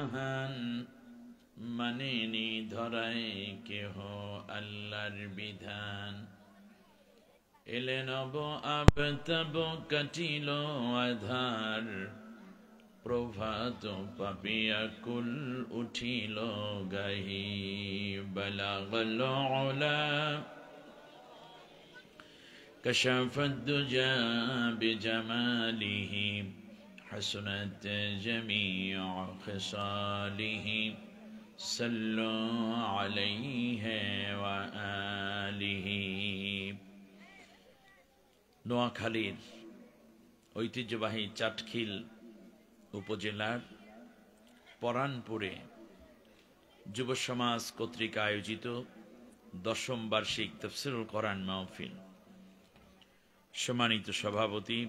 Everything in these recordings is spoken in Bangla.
জাহান, মানেনি ধরায় কেহ আল্লাহর বিধান। এলে নব আবতাব কাটিল আধার, প্রভাত পাপিয়া কুল উঠিল গাহি। বালাগল উলা كشف الدجى بجماله، حسنت جميع خصاله، صلوا عليه وآله। নোয়াখালীর ঐতিহ্যবাহী চাটখিল উপজেলার পরানপুরে যুব সমাজ কর্তৃক আয়োজিত 10ম বার্ষিক তাফসীরুল কোরআন মাহফিল। সম্মানিত সভাপতি,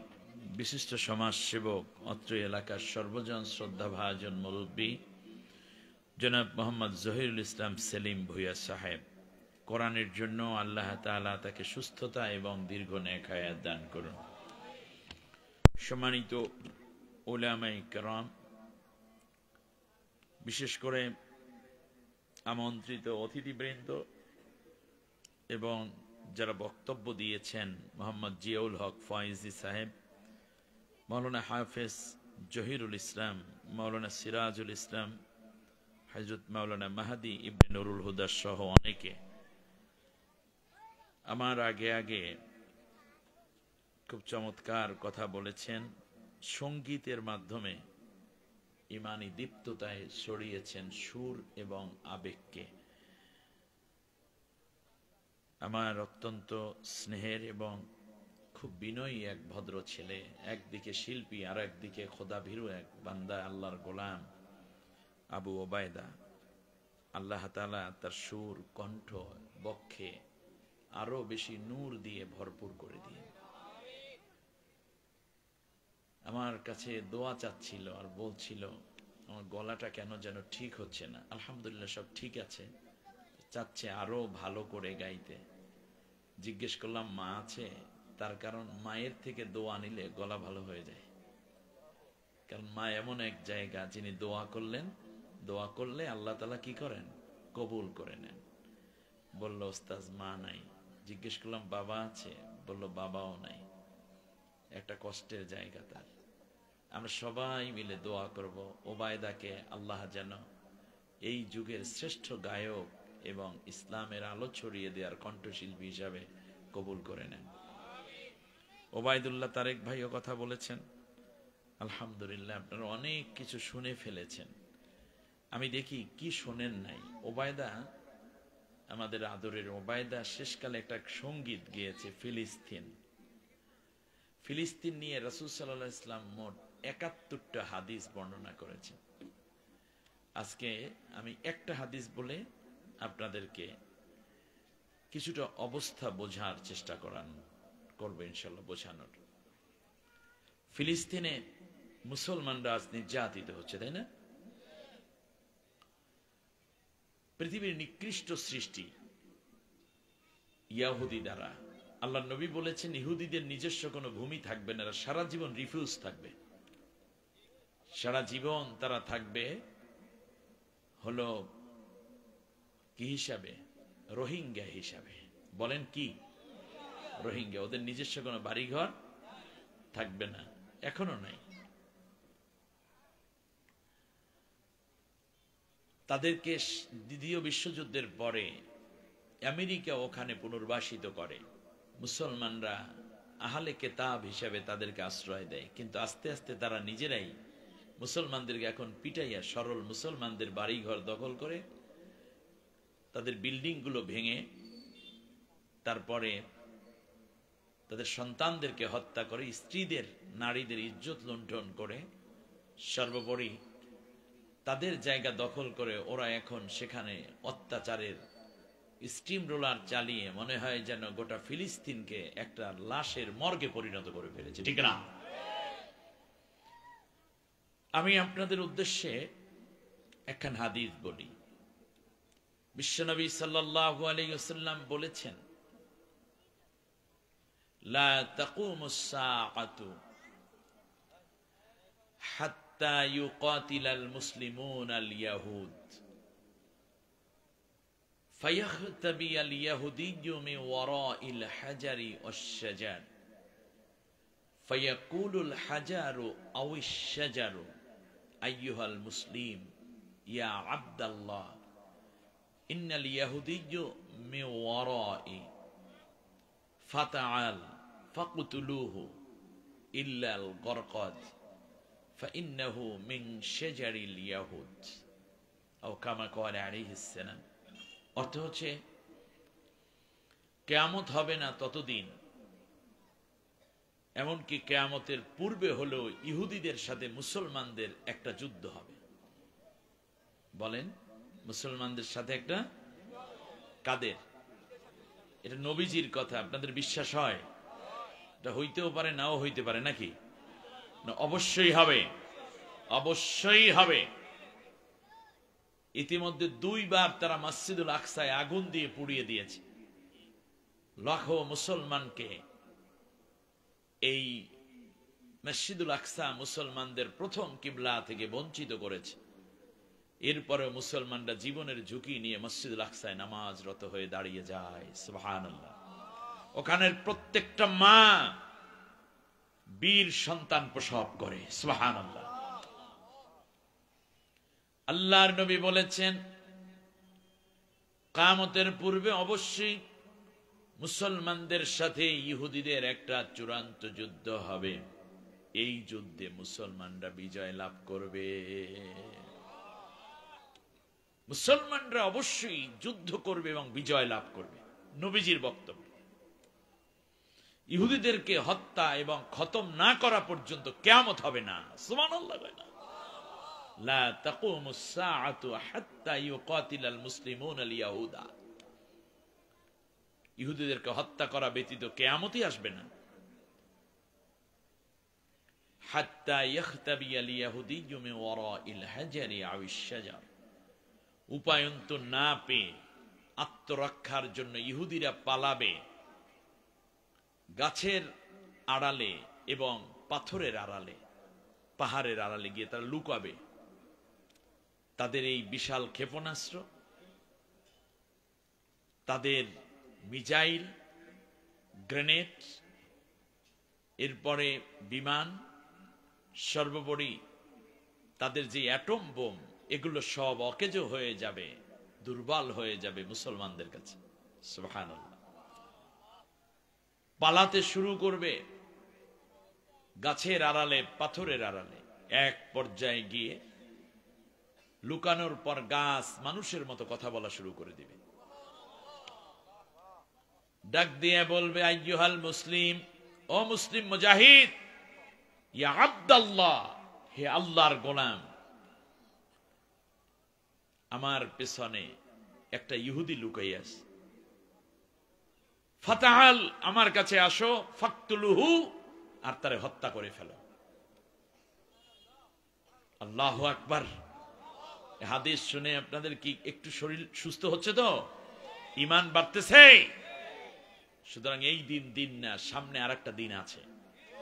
বিশিষ্ট সমাজসেবক, অত্র এলাকার সর্বজন শ্রদ্ধাভাজন মুরব্বী জনাব মোহাম্মদ জহিরুল ইসলাম সেলিম ভূঁইয়া সাহেব, কোরআনের জন্য আল্লাহ তাআলা তাকে সুস্থতা এবং দীর্ঘ নেক হায়াত দান করুন। সম্মানিত উলামায়ে কেরাম, বিশেষ করে আমন্ত্রিত অতিথিবৃন্দ এবং যারা বক্তব্য দিয়েছেন, মোহাম্মদ জিয়াউল হক ফয়েজি সাহেব, মাওলানা হাফেজ জহিরুল ইসলাম, মাওলানা সিরাজুল ইসলাম, হযরত মাওলানা মাহাদি ইবনে নুরুল হুদা সহ অনেকে আমার আগে আগে খুব চমৎকার কথা বলেছেন। সঙ্গীতের মাধ্যমে ইমানি দীপ্ততায় ছড়িয়েছেন সুর এবং আবেগকে। আমার অত্যন্ত স্নেহের এবং খুব বিনয়ী এক ভদ্র ছেলে, একদিকে শিল্পী আর একদিকে খোদাভীরু এক বান্দা, আল্লাহর গোলাম আবু ওবায়দা। আল্লাহ তাআলা তার সুর, কণ্ঠ, বক্ষে আরো বেশি নূর দিয়ে ভরপুর করে দিয়ে আমার কাছে দোয়া চাচ্ছিল আর বলছিল আমার গলাটা কেন যেন ঠিক হচ্ছে না। আলহামদুলিল্লাহ সব ঠিক আছে, চাচ্ছে আরো ভালো করে গাইতে। জিজ্ঞেস করলাম মা আছে? তার কারণ মায়ের থেকে দোয়া নিলে গলা ভালো হয়ে যায়। কারণ মা এমন এক জায়গা যিনি দোয়া করলে আল্লাহ তাআলা কি করেন? কবুল করে নেন। বলল ওস্তাজ মা নাই। জিজ্ঞেস করলাম বাবা আছে? বলল বাবাও নাই। একটা কষ্টের জায়গা তার। আমরা সবাই মিলে দোয়া করব ওবায়দাকে আল্লাহ যেন এই যুগের শ্রেষ্ঠ গায়ক এবং ইসলামের আলো ছড়িয়ে দেওয়ার কণ্ঠশিল্পী হিসাবে কবুল করে নেন। ওবায়দুল্লাহ তারেক ভাইও কথা বলেছেন। আলহামদুলিল্লাহ, আপনারা অনেক কিছু শুনে ফেলেছেন। আমি দেখি কি শোনেন নাই। ওবায়দা, আমাদের আদরের ওবায়দা শেষকালে একটা সঙ্গীত গেয়েছে ফিলিস্তিন নিয়ে। রাসূল সাল্লাল্লাহু আলাইহি ওয়াসাল্লাম মোট ৭১টা হাদিস বর্ণনা করেছেন। আজকে আমি একটা হাদিস বলে আপনাদেরকে কিছুটা অবস্থা বোঝার চেষ্টা করবো ইনশাল্লাহ, বোঝানোর। ফিলিস্তিনে মুসলমানরা আজ নির্যাতিত হচ্ছে, তাই না? পৃথিবীর নিকৃষ্ট সৃষ্টি ইয়াহুদি দ্বারা। আল্লাহ নবী বলেছেন ইহুদিদের নিজস্ব কোনো ভূমি থাকবে না, সারা জীবন রিফিউজ থাকবে। সারা জীবন তারা থাকবে হলো কি হিসাবে? রোহিঙ্গা হিসাবে। বলেন কি? রোহিঙ্গা। ওদের নিজস্ব কোনো বাড়িঘর থাকবে না, এখনো নাই। তাদেরকে দ্বিতীয় বিশ্বযুদ্ধের পরে আমেরিকা ওখানে পুনর্বাসিত করে। মুসলমানরা আহলে কেতাব হিসাবে তাদেরকে আশ্রয় দেয়, কিন্তু আস্তে আস্তে তারা নিজেরাই মুসলমানদেরকে এখন পিটাইয়া সরল মুসলমানদের বাড়িঘর দখল করে, তাদের বিল্ডিং গুলো ভেঙে, তারপরে তাদের সন্তানদেরকে হত্যা করে, স্ত্রীদের, নারীদের ইজ্জত লুণ্ঠন করে, সর্বোপরি তাদের জায়গা দখল করে ওরা এখন সেখানে অত্যাচারের স্টিম রোলার চালিয়ে মনে হয় যেন গোটা ফিলিস্তিনকে একটা লাশের মর্গে পরিণত করে ফেলেছে, ঠিক না? আমি আপনাদের উদ্দেশ্যে একখান হাদিস বলি। বিশ্বনবী সাল্লাল্লাহু আলাইহি ওয়াসাল্লাম বলেছেন, লা তাকুমুস সাআতু হাত্তা হাত্তা ইউকাতিলাল মুসলিমুনাল ইয়াহুদ ফায়াখতাবিয়াল ইয়াহুদিয়্যু মিন ওয়ারাইল হাজারি ওয়াশ-শাজার ফায়াকুলুল হাজারু আওয়াশ শাজারু আইয়ুহাল মুসলিম ইয়া আব্দাল্লাহ ইন্নাল ইয়াহুদিয়্যু মিন ওয়ারাই ফাতাআল ফাকতুলুহু ইল্লাল গরকাদ ফাইন্নাহু মিন শাজারিল ইয়াহুদ আও কামা ক্বালা আলাইহিস সালাম। অর্থ হচ্ছে কিয়ামত হবে না ততদিন, এমনকি কিয়ামতের পূর্বে হলেও ইহুদিদের সাথে মুসলমানদের একটা যুদ্ধ হবে। বলেন, মুসলমানদের সাথে একটা, কাদের? এটা নবীজির কথা, আপনাদের বিশ্বাস হয়? এটা হইতেও পারে, নাও হইতে পারে, নাকি? না, অবশ্যই হবে, অবশ্যই হবে। ইতিমধ্যে 2 বার তারা মসজিদুল আকসায় আগুন দিয়ে পুড়িয়ে দিয়েছে, লাখো মুসলমানকে। এই মসজিদুল আকসা মুসলমানদের প্রথম কিবলা থেকে বঞ্চিত করেছে। এরপরে মুসলমানরা জীবনের ঝুঁকি নিয়ে মসজিদুল আকসায় নামাজরত হয়ে দাঁড়িয়ে যায়। সুবহানাল্লাহ। ওখানের প্রত্যেকটা মা বীর সন্তান প্রসব করে। সুবহানাল্লাহ। আল্লাহর নবী বলেছেন, কিয়ামতের পূর্বে অবশ্যই মুসলমানদের সাথে ইহুদিদের একটা চূড়ান্ত যুদ্ধ হবে। এই যুদ্ধে মুসলমানরা বিজয় লাভ করবে। মুসলমানরা অবশ্যই যুদ্ধ করবে এবং বিজয় লাভ করবে, নবীজির বক্তব্য। ইহুদিদেরকে হত্যা এবং খতম না করা পর্যন্ত কিয়ামত হবে না। সুবহানাল্লাহ। লা তাকুমুস সাআতু হাত্তা ইউকাতিলাল মুসলিমুনাল ইয়াহুদা। ইহুদিদেরকে হত্যা করা ব্যতীত কিয়ামতই আসবে না। হাত্তা ইয়াখতাবিয়াল ইয়াহুদিয়্যু মিন ওয়ারাইল হাজারি আওয়াশ শাজার। উপায়ন্ত না পেয়ে আত্মরক্ষার জন্য ইহুদিরা পালাবে গাছের আড়ালে এবং পাথরের আড়ালে, পাহাড়ের আড়ালে গিয়ে তারা লুকাবে। তাদের এই বিশাল ক্ষেপণাস্ত্র, তাদের মিসাইল, গ্রেনেড, এরপরে বিমান, সর্বোপরি তাদের যে অ্যাটম বোম, এগুলো সব অকেজো হয়ে যাবে, দুর্বল হয়ে যাবে মুসলমানদের কাছে। সুবহানাল্লাহ। পালাতে শুরু করবে গাছের আড়ালে, পাথরের আড়ালে। এক পর্যায়ে গিয়ে লুকানোর পর গাছ মানুষের মতো কথা বলা শুরু করে দিবে। ডাক দিয়ে বলবে, আইয়ুহাল মুসলিম, ও মুসলিম মুজাহিদ, ইয়া আব্দাল্লাহ, হে আল্লাহর গোলাম, আমার পেছনে একটা ইহুদি লুকাই আছে। ফাতাহাল, আমার কাছে আসো, ফাকতুলুহু, আর তারে হত্যা করে ফেলো। আল্লাহু আকবার। হাদিস শুনে আপনাদের কি একটু শরীর সুস্থ হচ্ছে? তো ঈমান বাড়তেছে? সুতরাং এই দিন না, সামনে আরেকটা দিন আছে,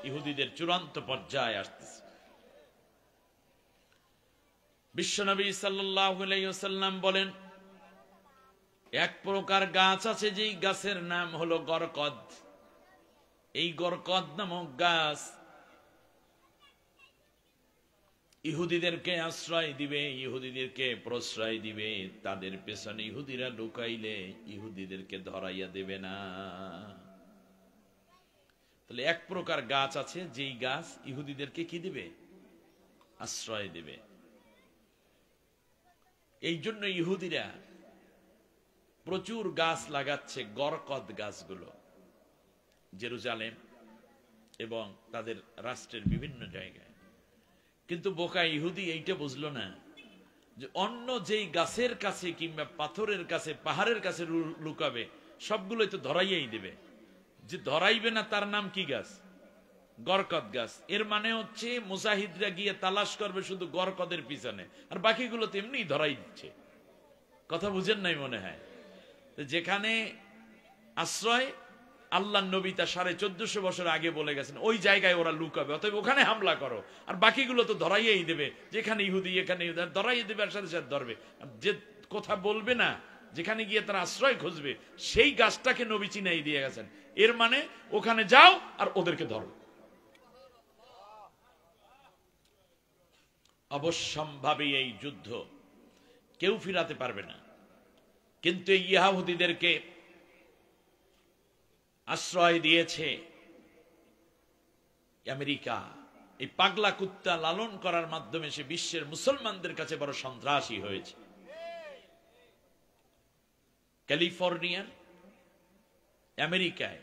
ইহুদিদের চূড়ান্ত পর্যায়ে আসতেছে। বিশ্বনবী সাল্লাল্লাহু আলাইহি ওয়াসাল্লাম বলেন, এক প্রকার গাছ আছে যেই গাছের নাম হলো গরকদ। এই গরকদ নামক গাছ ইহুদিদেরকে আশ্রয় দিবে, ইহুদিদেরকে প্রশ্রয় দিবে। তাদের পেছনে ইহুদিরা লুকাইলে ইহুদিদেরকে ধরাইয়া দেবে না। তাহলে এক প্রকার গাছ আছে যেই গাছ ইহুদিদেরকে কি দিবে? আশ্রয় দিবে। এই জন্য ইহুদিরা প্রচুর গাছ লাগাচ্ছে, গরকদ গাছগুলো, জেরুজালেম এবং তাদের রাষ্ট্রের বিভিন্ন জায়গায়। কিন্তু বোকা ইহুদি এইটা বুঝলো না যে অন্য যেই গাছের কাছে কিংবা পাথরের কাছে, পাহাড়ের কাছে লুকাবে, সবগুলোই তো ধরাইয়াই দেবে। যে ধরাইবে না তার নাম কি গাছ? গরকদ গাছ। এর মানে হচ্ছে মুজাহিদরা গিয়ে তালাশ করবে শুধু গরকদের পিছনে, আর বাকিগুলো তো এমনি ধরাই দিচ্ছে। কথা বুঝেন নাই মনে হয়? যেখানে আশ্রয় আল্লাহ নবী তা 1450 বছর আগে বলে গেছেন ওই জায়গায় ওরা লুকাবে, অতএব ওখানে হামলা করো। আর বাকিগুলো তো ধরাইয়েই দেবে, যেখানে ইহুদি এখানে ইহুদি ধরাইয়ে দেবে, আর সাথে সাথে ধরবে। যে কথা বলবে না, যেখানে গিয়ে তারা আশ্রয় খুঁজবে, সেই গাছটাকে নবী চিনাই দিয়ে গেছেন। এর মানে ওখানে যাও আর ওদেরকে ধরো। অবশ্যম্ভাবী এই যুদ্ধ কেউ ফিরাতে পারবে না, কিন্তু এই ইহুদিদেরকে আশ্রয় দিয়েছে আমেরিকা। এই পাগলা কুত্তা লালন করার মাধ্যমে সে বিশ্বের মুসলমানদের কাছে বড় সন্ত্রাসী হয়েছে। ক্যালিফোর্নিয়ার আমেরিকায়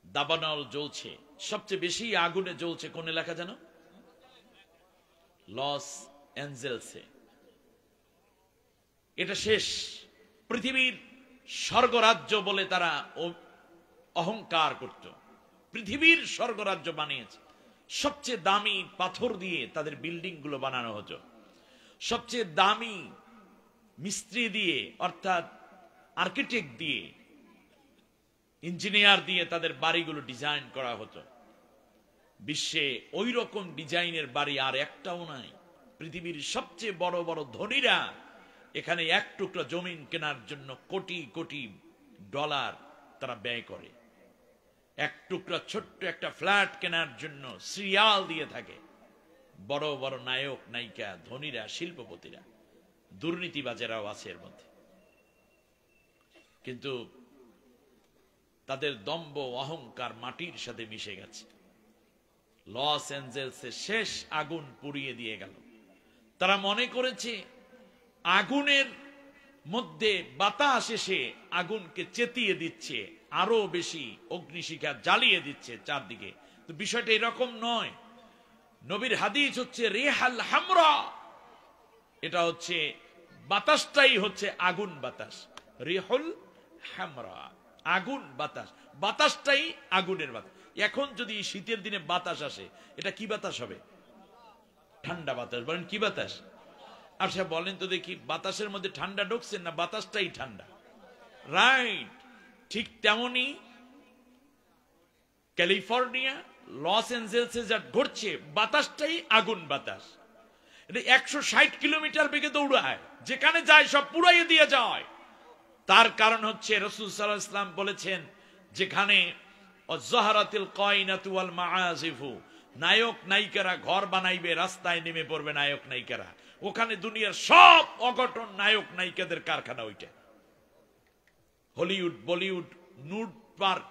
দাবানল জ্বলছে, সবচেয়ে বেশি আগুনে জ্বলছে কোন এলাকা জানো? লস অ্যাঞ্জেলসে। এটা শেষ। পৃথিবীর স্বর্গরাজ্য বলে তারা অহংকার করত, পৃথিবীর স্বর্গরাজ্য বানিয়েছে। সবচেয়ে দামি পাথর দিয়ে তাদের বিল্ডিং গুলো বানানো হতো, সবচেয়ে দামি মিস্ত্রি দিয়ে, অর্থাৎ আর্কিটেক্ট দিয়ে, ইঞ্জিনিয়ার দিয়ে তাদের বাড়িগুলো ডিজাইন করা হতো। বিশ্বে ওই রকম ডিজাইনের বাড়ি আর একটাও নাই। পৃথিবীর সবচেয়ে বড় বড় ধনীরা এখানে এক টুকরা জমিন কেনার জন্য কোটি কোটি ডলার তারা ব্যয় করে। এক টুকরা ছোট্ট একটা ফ্ল্যাট কেনার জন্য সিরিয়াল দিয়ে থাকে। বড় বড় নায়ক নায়িকা, ধনীরা, শিল্পপতিরা, দুর্নীতিবাজেরাও আছে এর মধ্যে। কিন্তু তাদের দম্ভ অহংকার মাটির সাথে মিশে গেছে। লস অ্যাঞ্জেলসে শেষ আগুন পুড়িয়ে দিয়ে গেল। তারা মনে করেছে আগুনের মধ্যে বাতাস এসে আগুনকে চেতিয়ে দিচ্ছে, আরো বেশি অগ্নিশিখা জ্বালিয়ে দিচ্ছে চারদিকে। তো বিষয়টা এরকম নয়। নবীর হাদিস হচ্ছে রিহাল হামরা, এটা হচ্ছে বাতাসটাই হচ্ছে আগুন বাতাস। রিহুল হামরা, আগুন বাতাস, বাতাসটাই আগুনের বাতাস। এখন যদি শীতের দিনে বাতাস আসে, এটা কি বাতাস হবে? ঠান্ডা বাতাস। বলেন কি বাতাস? আচ্ছা বলেন তো দেখি, বাতাসের মধ্যে ঠান্ডা ঢুকছে না বাতাসটাই ঠান্ডা? রাইট। ঠিক তেমনি ক্যালিফোর্নিয়া, লস অ্যাঞ্জেলসে যা ঘটছে, বাতাসটাই আগুন বাতাস। এটা 160 কিলোমিটার বেগে দৌড়ায়, যেখানে যায় সব পুড়াইয়ে দিয়ে যায়। তার কারণ হচ্ছে রাসূল সাল্লাল্লাহু আলাইহি ওয়াসাল্লাম বলেছেন, যেখানে অযহারাতিল কায়নাতু ওয়াল মাআজিফু, নায়ক নায়িকারা ঘর বানাইবে, রাস্তায় নেমে পড়বে নায়ক নায়িকারা, ওখানে দুনিয়ার সব অঘটন নায়ক নায়িকাদের কারখানা। ওইটা হলিউড, বলিউড, নুড পার্ক,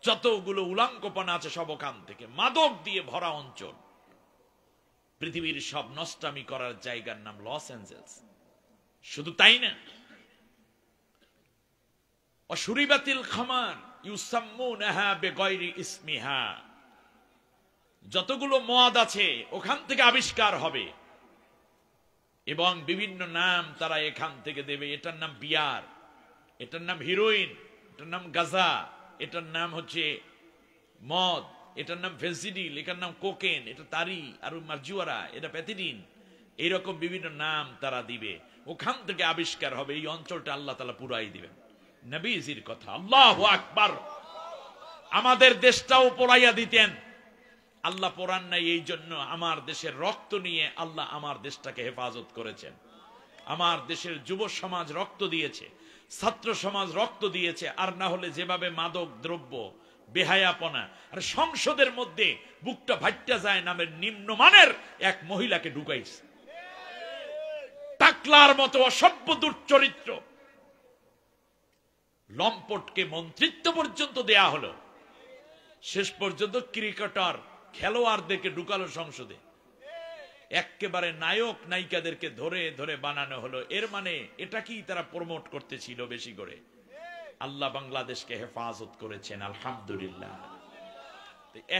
যতগুলো উলাঙ্কপনা আছে সব ওখান থেকে। মাদক দিয়ে ভরা অঞ্চল। পৃথিবীর সব নষ্টামি করার জায়গার নাম লস অ্যাঞ্জেলস। শুধু তাই না, অশুরিবাতিল খামার ইউসাম্মুনাহা বিগায়রি ইসমিহা, যতগুলো মদ আছে ওখান থেকে আবিষ্কার হবে এবং বিভিন্ন নাম তারা এখান থেকে দেবে। এটার নাম বিয়ার, এটার নাম হিরোইন, এটার নাম গাজা, এটার নাম হচ্ছে মদ, এটার নাম ফেন্সিডিল, এটার নাম কোকেন, এটা তারি আর মারজুয়ারা, এটা প্যাথিডিন। এইরকম বিভিন্ন নাম তারা দিবে, ওখান থেকে আবিষ্কার হবে। এই অঞ্চলটা আল্লাহ তাআলা পুরাই দিবেন। নবীজির কথা, আল্লাহু আকবার। আমাদের দেশটাও পোড়াইয়া দিতেন, আল্লাহ পোড়ান নাই। এই জন্য আমার দেশের রক্ত নিয়ে আল্লাহ আমার দেশটাকে হেফাজত করেছেন। আমার দেশের যুব সমাজ রক্ত দিয়েছে, ছাত্র সমাজ রক্ত দিয়েছে। আর না হলে যেভাবে মাদক দ্রব্য, বেহায়াপনা, আর সংসদের মধ্যে বুকটা ভাইট্টা যায় নামের নিম্নমানের এক মহিলাকে ঢুকাইছে। টাকলার মতো অসভ্য দুর্চরিত্র, লম্পটকে মন্ত্রিত্ব পর্যন্ত দেয়া হলো। শেষ পর্যন্ত ক্রিকেটার খেলোয়াড়দেরকে ঢুকালো সংসদে। একেবারে নায়ক নায়িকাদেরকে ধরে ধরে বানানো হলো। এর মানে এটা কি তারা প্রমোট করতেছিল বেশি করে? আল্লাহ বাংলাদেশকে হেফাজত করেছেন, আলহামদুলিল্লাহ।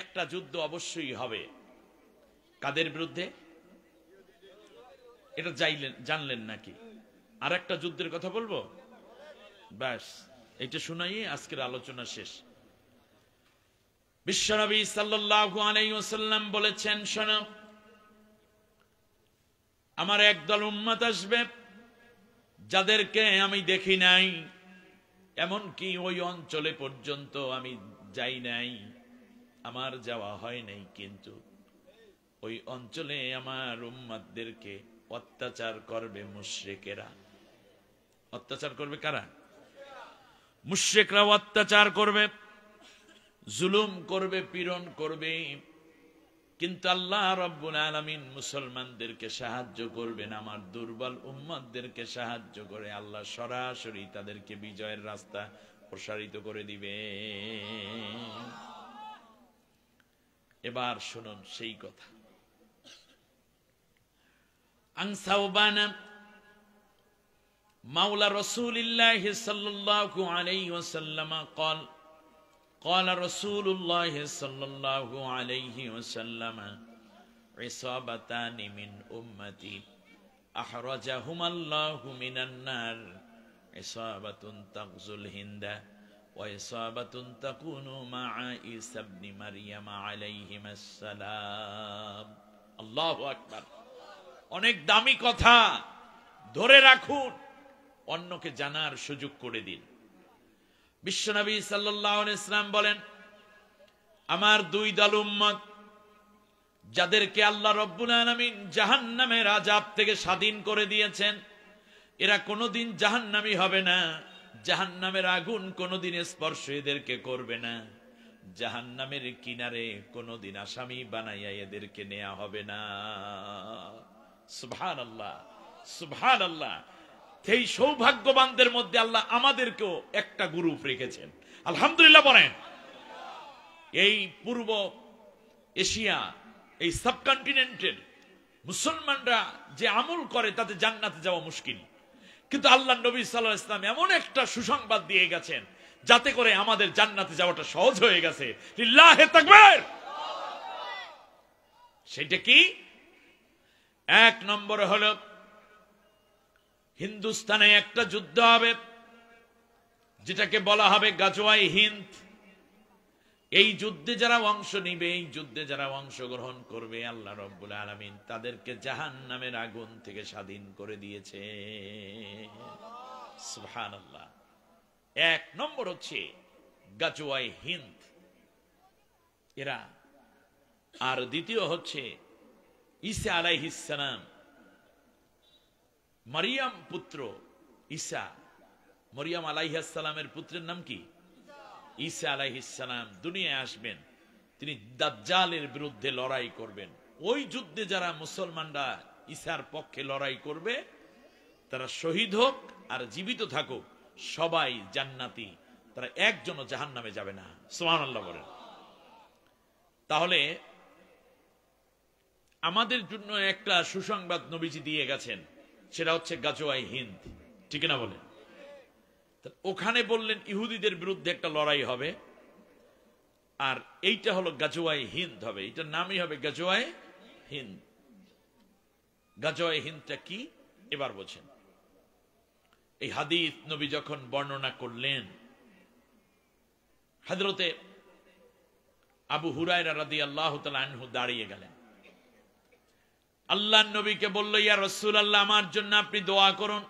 একটা যুদ্ধ অবশ্যই হবে। কাদের বিরুদ্ধে? এটা জানলেন নাকি? আর একটা যুদ্ধের কথা বলবো, ব্যাস এটা শুনাই আজকের আলোচনা শেষ। বিশ্বনবী সাল্লাল্লাহু আলাইহি ওয়াসাল্লাম বলেছেন, শোনো, আমার একদল উম্মত আসবে যাদেরকে আমি দেখি নাই, এমনকি ওই অঞ্চলে পর্যন্ত আমি যাই নাই, আমার যাওয়া হয় নাই, কিন্তু ওই অঞ্চলে আমার উম্মতদেরকে অত্যাচার করবে মুশরিকেরা। অত্যাচার করবে কারা? মুশরিকরা অত্যাচার করবে, জুলুম করবে, পীড়ন করবে। কিন্তু আল্লাহ রাব্বুল আলামিন মুসলমানদেরকে সাহায্য করবেন, আমার দুর্বল উম্মতদেরকে সাহায্য করে আল্লাহ সরাসরি তাদেরকে বিজয়ের রাস্তা প্রসারিত করে দিবে। এবার শুনুন সেই কথা। আন সাওবান মাওলা রাসূলিল্লাহ সাল্লাল্লাহু আলাইহি ওয়াসাল্লাম قال قال رسول الله صلى الله عليه وسلم عصابتان من أمتي أحرجهما الله من النار عصابة تغزو الهند وعصابة تكون مع عيسى ابن مريم عليهما السلام। الله أكبر। অনেক দামি কথা, ধরে রাখুন, অন্যকে জানার সুযোগ করে দিন। বিশ্বনবী সাল্লাল্লাহু আলাইহি ওয়াসাল্লাম বলেন, আমার দুই দল উম্মত যাদেরকে আল্লাহ রাব্বুল আলামিন জাহান্নামের আযাব থেকে স্বাধীন করে দিয়েছেন, এরা কোনোদিন জাহান্নামী হবে না। জাহান্নামের আগুন কোনোদিন স্পর্শ এদেরকে করবে না। জাহান্নামের কিনারে কোনোদিন আসামি বানাইয়া এদেরকে নেওয়া হবে না। সুবহানাল্লাহ, সুবহানাল্লাহ। এই সৌভাগ্যবানদের মধ্যে আল্লাহ আমাদেরকেও একটা গ্রুপ রেখেছেন, আলহামদুলিল্লাহ বলেন। এই পূর্ব এশিয়া, এই সাবকন্টিনেন্টের মুসলমানরা যে আমল করে তাতে জান্নাতে যাওয়া মুশকিল, কিন্তু আল্লাহ নবী সাল্লাল্লাহু আলাইহি ওয়াসাল্লাম এমন একটা সুসংবাদ দিয়ে গেছেন যাতে করে আমাদের জান্নাতে যাওয়াটা সহজ হয়ে গেছে। লিল্লাহি তাকবীর। সেটা কি? এক নম্বরে হলো হিন্দুস্তানে একটা যুদ্ধ হবে যেটাকে বলা হবে গাজওয়ায়ে হিন্দ। এই যুদ্ধে যারা অংশ নিবে, এই যুদ্ধে যারা অংশগ্রহণ করবে, আল্লাহ রাব্বুল আলামিন তাদেরকে জাহান্নামের আগুন থেকে স্বাধীন করে দিয়েছে। সুবহানাল্লাহ। এক নম্বর হচ্ছে গাজওয়ায়ে হিন্দ এরা। আর দ্বিতীয় হচ্ছে ঈসা আলাইহিস সালাম, মারিয়াম পুত্র ঈসা, মরিয়ম আলাইহিস সালামের পুত্রের নাম কি? ঈসা আলাইহিস সালাম দুনিয়ায় আসবেন, তিনি দাজ্জালের বিরুদ্ধে লড়াই করবেন। ওই যুদ্ধে যারা মুসলমানরা ঈসার পক্ষে লড়াই করবে, তারা শহীদ হোক আর জীবিত থাকুক, সবাই জান্নাতি, তারা একজনও জাহান্নামে যাবে না। সুবহানাল্লাহ বলেন। তাহলে আমাদের জন্য একটা সুসংবাদ নবীজি দিয়ে গেছেন, সেটা হচ্ছে গাজওয়ায়ে হিন্দ, ঠিক না বলেন? ওখানে বললেন ইহুদিদের বিরুদ্ধে একটা লড়াই হবে, আর এইটা হলো গাজওয়ায়ে হিন্দ হবে, এটার নামই হবে গাজওয়ায়ে হিন্দ। গাজওয়ায়ে হিন্দটা কি এবার বোঝেন। এই হাদিস নবী যখন বর্ণনা করলেন, হযরতে আবু হুরায়রা রাদিয়াল্লাহু তাআলা আনহু দাঁড়িয়ে গেলেন, আল্লাহর নবীকে বলল, ইয়া রাসূলুল্লাহ, আমার জন্য আপনি দোয়া করুন।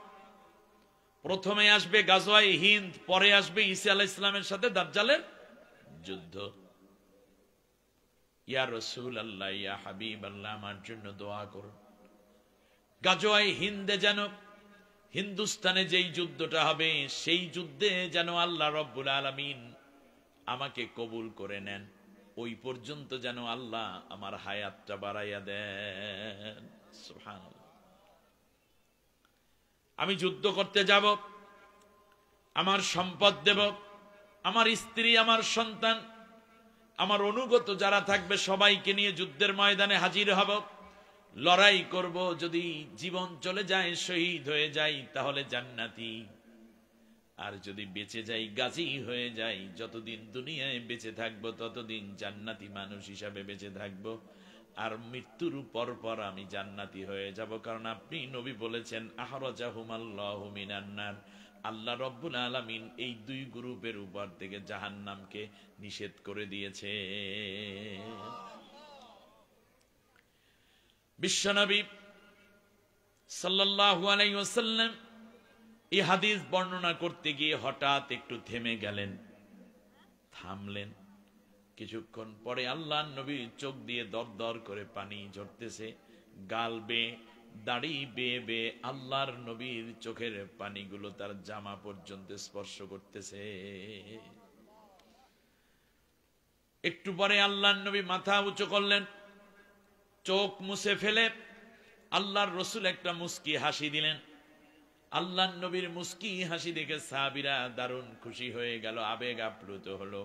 প্রথমে আসবে গাজওয়ায়ে হিন্দ, পরে আসবে ঈসা আলাইহিস সালামের সাথে দাজ্জালের যুদ্ধ। ইয়া রাসূলুল্লাহ, ইয়া হাবিবাল্লাহ, আমার জন্য দোয়া করুন। গাজওয়ায়ে হিন্দে যেন, হিন্দুস্তানে যেই যুদ্ধটা হবে, সেই যুদ্ধে যেন আল্লাহ রাব্বুল আলামিন আমাকে কবুল করে নেন। ওই পর্যন্ত যেন আল্লাহ আমার হায়াতটা বাড়াইয়া দেন। সুবহানাল্লাহ। আমি যুদ্ধ করতে যাব, আমার সম্পদ দেব, আমার স্ত্রী, আমার সন্তান, আমার অনুগত যারা থাকবে সবাইকে নিয়ে যুদ্ধের ময়দানে হাজির হব, লড়াই করব। যদি জীবন চলে যায়, শহীদ হয়ে যাই, তাহলে জান্নাতি। আর যদি বেঁচে যাই, গাজী হয়ে যাই, যতদিন দুনিয়ায় বেঁচে থাকবো ততদিন জান্নাতি মানুষ হিসাবে বেঁচে থাকবো। আর মৃত্যুর পর পর আমি জান্নাতি হয়ে যাব, কারণ আপনি নবী বলেছেন, আহরাজাহুমাল্লাহু মিনান নার, আল্লাহ রাব্বুল আলামিন এই দুই গ্রুপের উপর থেকে জাহান্নামকে নিষেধ করে দিয়েছে। বিশ্বনবী সাল্লাল্লাহু আলাইহি ওয়াসাল্লাম এই হাদিস বর্ণনা করতে গিয়ে হঠাৎ একটু থেমে গেলেন, থামলেন। কিছুক্ষণ পরে আল্লাহর নবী চোখ দিয়ে দর দর করে পানি ঝরতেছে, গাল বেয়ে দাড়ি বেয়ে বেয়ে আল্লাহর নবীর চোখের পানিগুলো তার জামা পর্যন্ত স্পর্শ করতেছে। একটু পরে আল্লাহর নবী মাথা উঁচু করলেন, চোখ মুছে ফেলে আল্লাহর রসুল একটা মুস্কি হাসি দিলেন। আল্লাহর নবীর মুস্কি হাসি দেখে সাহাবীরা দারুণ খুশি হয়ে গেল, আবেগ আপ্লুত হলো।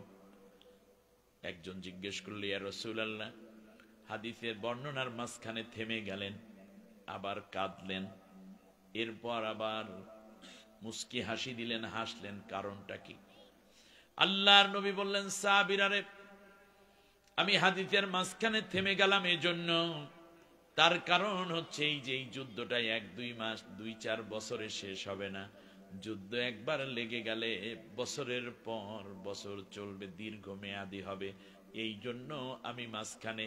একজন জিজ্ঞেস করল, ইয়া রাসূলুল্লাহ, হাদিসের বর্ণনার মাঝখানে থেমে গেলেন, আবার কাঁদলেন, এরপর আবার মুস্কি হাসি দিলেন, হাসলেন, কারণটা কি? আল্লাহর নবী বললেন, সাহাবীরা রে, আমি হাদিসের মাঝখানে থেমে গেলাম এজন্য, তার কারণ হচ্ছে এই যে এই যুদ্ধটা 1-2 মাস 2-4 বছরে শেষ হবে না। যুদ্ধ একবার লেগে গেলে বছরের পর বছর চলবে, দীর্ঘ মেয়াদী হবে। এই জন্য আমি মাঝখানে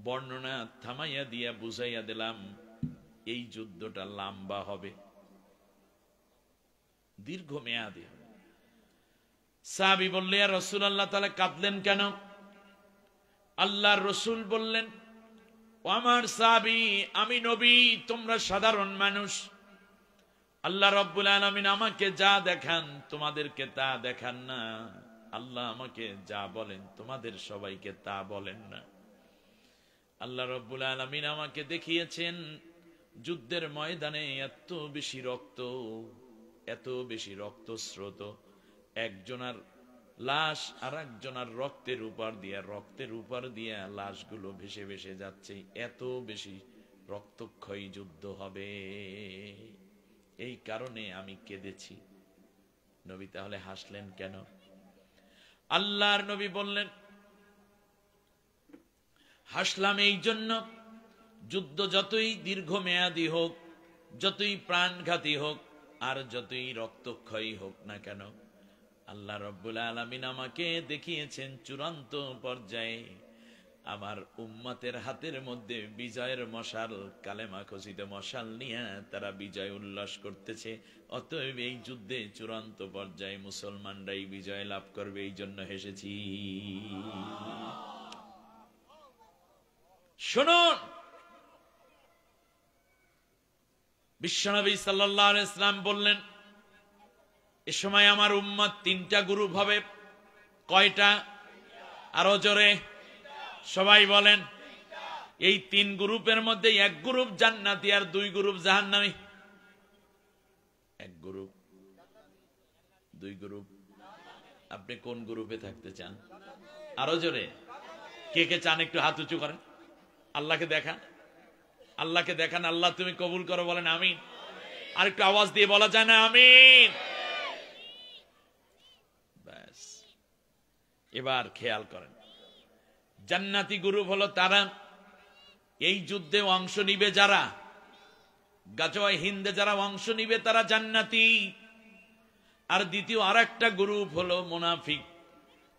বর্ণনা থামাইয়া দিয়া বুঝাইয়া দিলাম, এই যুদ্ধটা লম্বা হবে, দীর্ঘ মেয়াদী হবে। সাহাবী বললে, ইয়া রাসূলুল্লাহ, তাহলে কাঁদলেন কেন? আল্লাহর রসুল বললেন, ও আমার সাহাবী, আমি নবী, তোমরা সাধারণ মানুষ। আল্লাহ রাব্বুল আলামিন আমাকে যা দেখান তোমাদেরকে তা দেখান না। আল্লাহ আমাকে যা বলেন তোমাদের সবাইকে তা বলেন না। আল্লাহ রাব্বুল আলামিন আমাকে দেখিয়েছেন যুদ্ধের ময়দানে এত বেশি রক্ত, এত বেশি রক্তস্রোত, একজনের লাশ আর একজনের রক্তের উপর দিয়া লাশগুলো ভেসে ভেসে যাচ্ছে, এত বেশি রক্তক্ষয়ী যুদ্ধ হবে, এই কারণে আমি কেঁদেছি। নবী তাহলে হাসলেন কেন? আল্লাহর নবী বললেন, হাসলাম এই জন্য, যুদ্ধ যতই দীর্ঘমেয়াদী হোক, যতই প্রাণঘাতী হোক, আর যতই রক্তক্ষয়ী হোক না কেন, আল্লাহ রাব্বুল আলামিন আমাকে দেখিয়েছেন চূড়ান্ত পর্যায়ে আমার উম্মতের হাতের মধ্যে বিজয়ের মশাল, কালেমা খচিত মশাল নিয়ে তারা বিজয় উল্লাস করতেছে। অতএব এই যুদ্ধে চূড়ান্ত পর্যায়ে মুসলমানরাই বিজয় লাভ করবে, এই জন্য হেসেছি। শুনুন, বিশ্বনবী সাল্লাল্লাহু আলাইহি ওয়াসাল্লাম বললেন, এ সময় আমার উম্মত 3টা গ্রুপ হবে। কয়টা? আরো জোরে সবাই বলেন। এই 3 গ্রুপের মধ্যে 1 গ্রুপ জান্নাতি আর 2 গ্রুপ জাহান্নামী। 1 গ্রুপ, 2 গ্রুপ। আপনি কোন গ্রুপে থাকতে চান? আরো জোরে কে কে চান একটু হাত উঁচু করেন, আল্লাহকে দেখান, আল্লাহকে দেখান। আল্লাহ তুমি কবুল করো, বলেন আমিন। আর একটু আওয়াজ দিয়ে বলা যায় না আমিন? ব্যাস, এবার খেয়াল করেন, জান্নাতি গ্রুপ হলো তারা, এই যুদ্ধে অংশ নিবে যারা, গাজওয়ায়ে হিন্দে যারা অংশ নিবে তারা জান্নাতি। আর দ্বিতীয় আরেকটা গ্রুপ হলো মুনাফিক,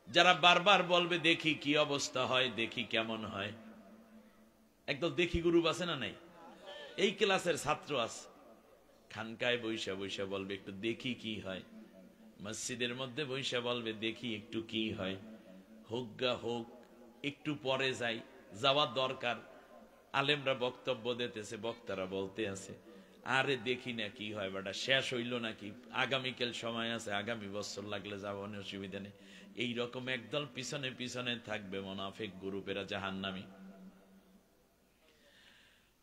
যারা বারবার বলবে দেখি কি অবস্থা হয়, দেখি কেমন হয়। একদম দেখি গ্রুপ আছে না নাই? এই ক্লাসের ছাত্র আছে, খানকায় বৈশা বৈশা বলবে একটু দেখি কি হয়, মসজিদের মধ্যে বৈশা বলবে দেখি একটু কি হয়, হোক গা হোক, একটু পরে যাই, যাওয়ার দরকার। আলেমরা বক্তব্য দিতেছে, বক্তারা বলতে আছে, আরে দেখি না কি হয়, বেটা শেষ হইল নাকি, আগামীকাল সময় আছে, আগামী বছর লাগলে যাবো, অসুবিধা নেই। এইরকম একদল পিছনে পিছনে থাকবে মুনাফিক গ্রুপেরা, জাহান্নামী।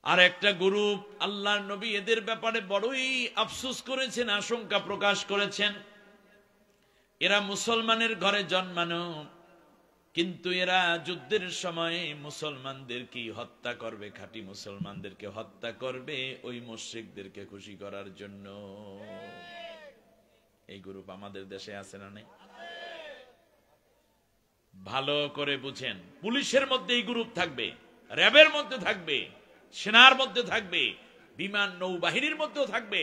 আর একটা গ্রুপ, আল্লাহর নবী এদের ব্যাপারে বড়ই আফসোস করেছেন, আশঙ্কা প্রকাশ করেছেন। এরা মুসলমানের ঘরে জন্মানো, কিন্তু এরা যুদ্ধের সময় মুসলমানদেরকে হত্যা করবে, খাঁটি মুসলমানদেরকে হত্যা করবে ওই মুশরিকদেরকে খুশি করার জন্য। এই গ্রুপ আমাদের দেশে আছে না নেই? ভালো করে বুঝেন, পুলিশের মধ্যে এই গ্রুপ থাকবে, র্যাবের মধ্যে থাকবে, সেনার মধ্যে থাকবে, বিমান নৌবাহিনীর মধ্যেও থাকবে,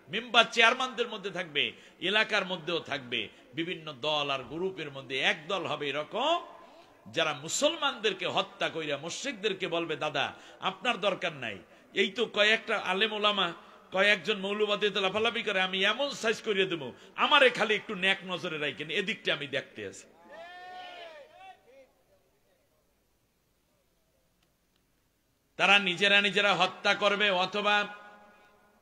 মেম্বার চেয়ারম্যানদের মধ্যে থাকবে, এলাকার মধ্যেও থাকবে। বিভিন্ন দল আর গ্রুপের মধ্যে এক দল হবে এরকম, যারা মুসলমানদেরকে হত্যা কইরা মুশরিকদেরকে বলবে দাদা আপনার দরকার নাই, এই তো কয়েকটা আলেম ওলামা কয়েকজন মৌলবাদী তো লাফালাফি করে, আমি এমন সাইজ করিয়ে দেবো, আমারে খালি একটু ন্যাক নজরে রাখেন, এদিকটা আমি দেখতে আছি। তারা নিজেরা হত্যা করবে, অথবা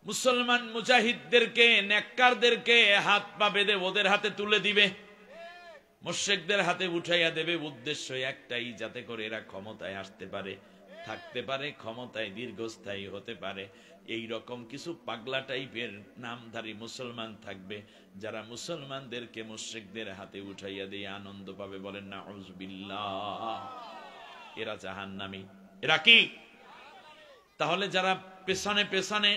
মুসলমান মুজাহিদদেরকে, নেককারদেরকে হাত পা বেঁধে ওদের হাতে তুলে দিবে, মুশরিকদের হাতে উঠাইয়া দেবে। উদ্দেশ্য একটাই, যাতে করে এরা ক্ষমতায় আসতে পারে, থাকতে পারে, ক্ষমতায় দীর্ঘস্থায়ী হতে পারে। এই রকম কিছু পাগলা টাইপের নামধারী মুসলমান থাকবে, যারা মুসলমানদেরকে মুশরিকদের হাতে উঠাইয়া দিয়ে আনন্দ পাবে। বলেন নাউযুবিল্লাহ। এরা জাহান্নামী। এরা কি? তাহলে যারা পেছনে পেছনে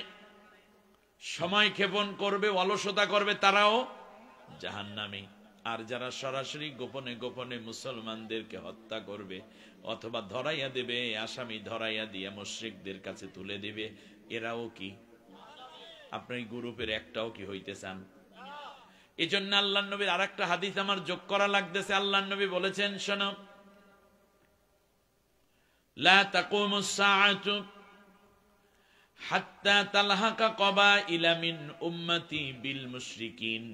সময় ক্ষেপণ করবে, অলসতা করবে, তারাও জাহান্নামী। আর যারা সরাসরি গোপনে গোপনে মুসলমানদেরকে হত্যা করবে অথবা ধরাইয়া দেবে, আসামি ধরাইয়া দিয়ে মুশরিকদের কাছে তুলে দেবে, এরাও কি? আপনার গ্রুপের একটাও কি হইতে চান? এই জন্য আল্লাহর নবীর আরেকটা হাদিস আমার যোগ করা লাগতেছে। আল্লাহর নবী বলেছেন, শোনো, লা তাকুমুস সাআতু হাত্তা তালহাকা কবাইলা মিন উম্মতি বিল মুশরিকিন।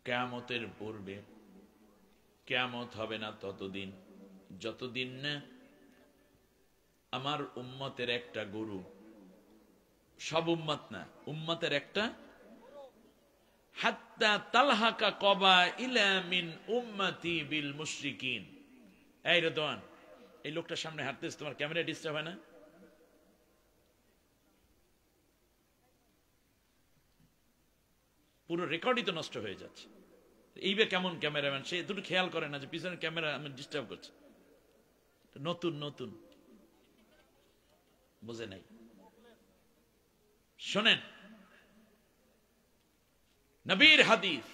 কিয়ামতের পূর্বে কিয়ামত হবে না ততদিন, যতদিন না আমার উম্মতের একটা গুরু, সব উম্মত না, উম্মতের একটা, হাত্তা তালহাকা কবাইলা মিন উম্মতি বিল মুশরিকিন। এই রেদওয়ান, এই লোকটার সামনে হাঁটতেছে, তোমার ক্যামেরা ডিস্টার্ব হয় না? পুরো রেকর্ডই তো নষ্ট হয়ে যাচ্ছে। এইবে কেমন ক্যামেরাম্যান, সে দুটো খেয়াল করে না যে পিছনের ক্যামেরা আমি ডিস্টার্ব করছে। নতুন নতুন বুঝে নাই। শোনেন, নবীর হাদিস,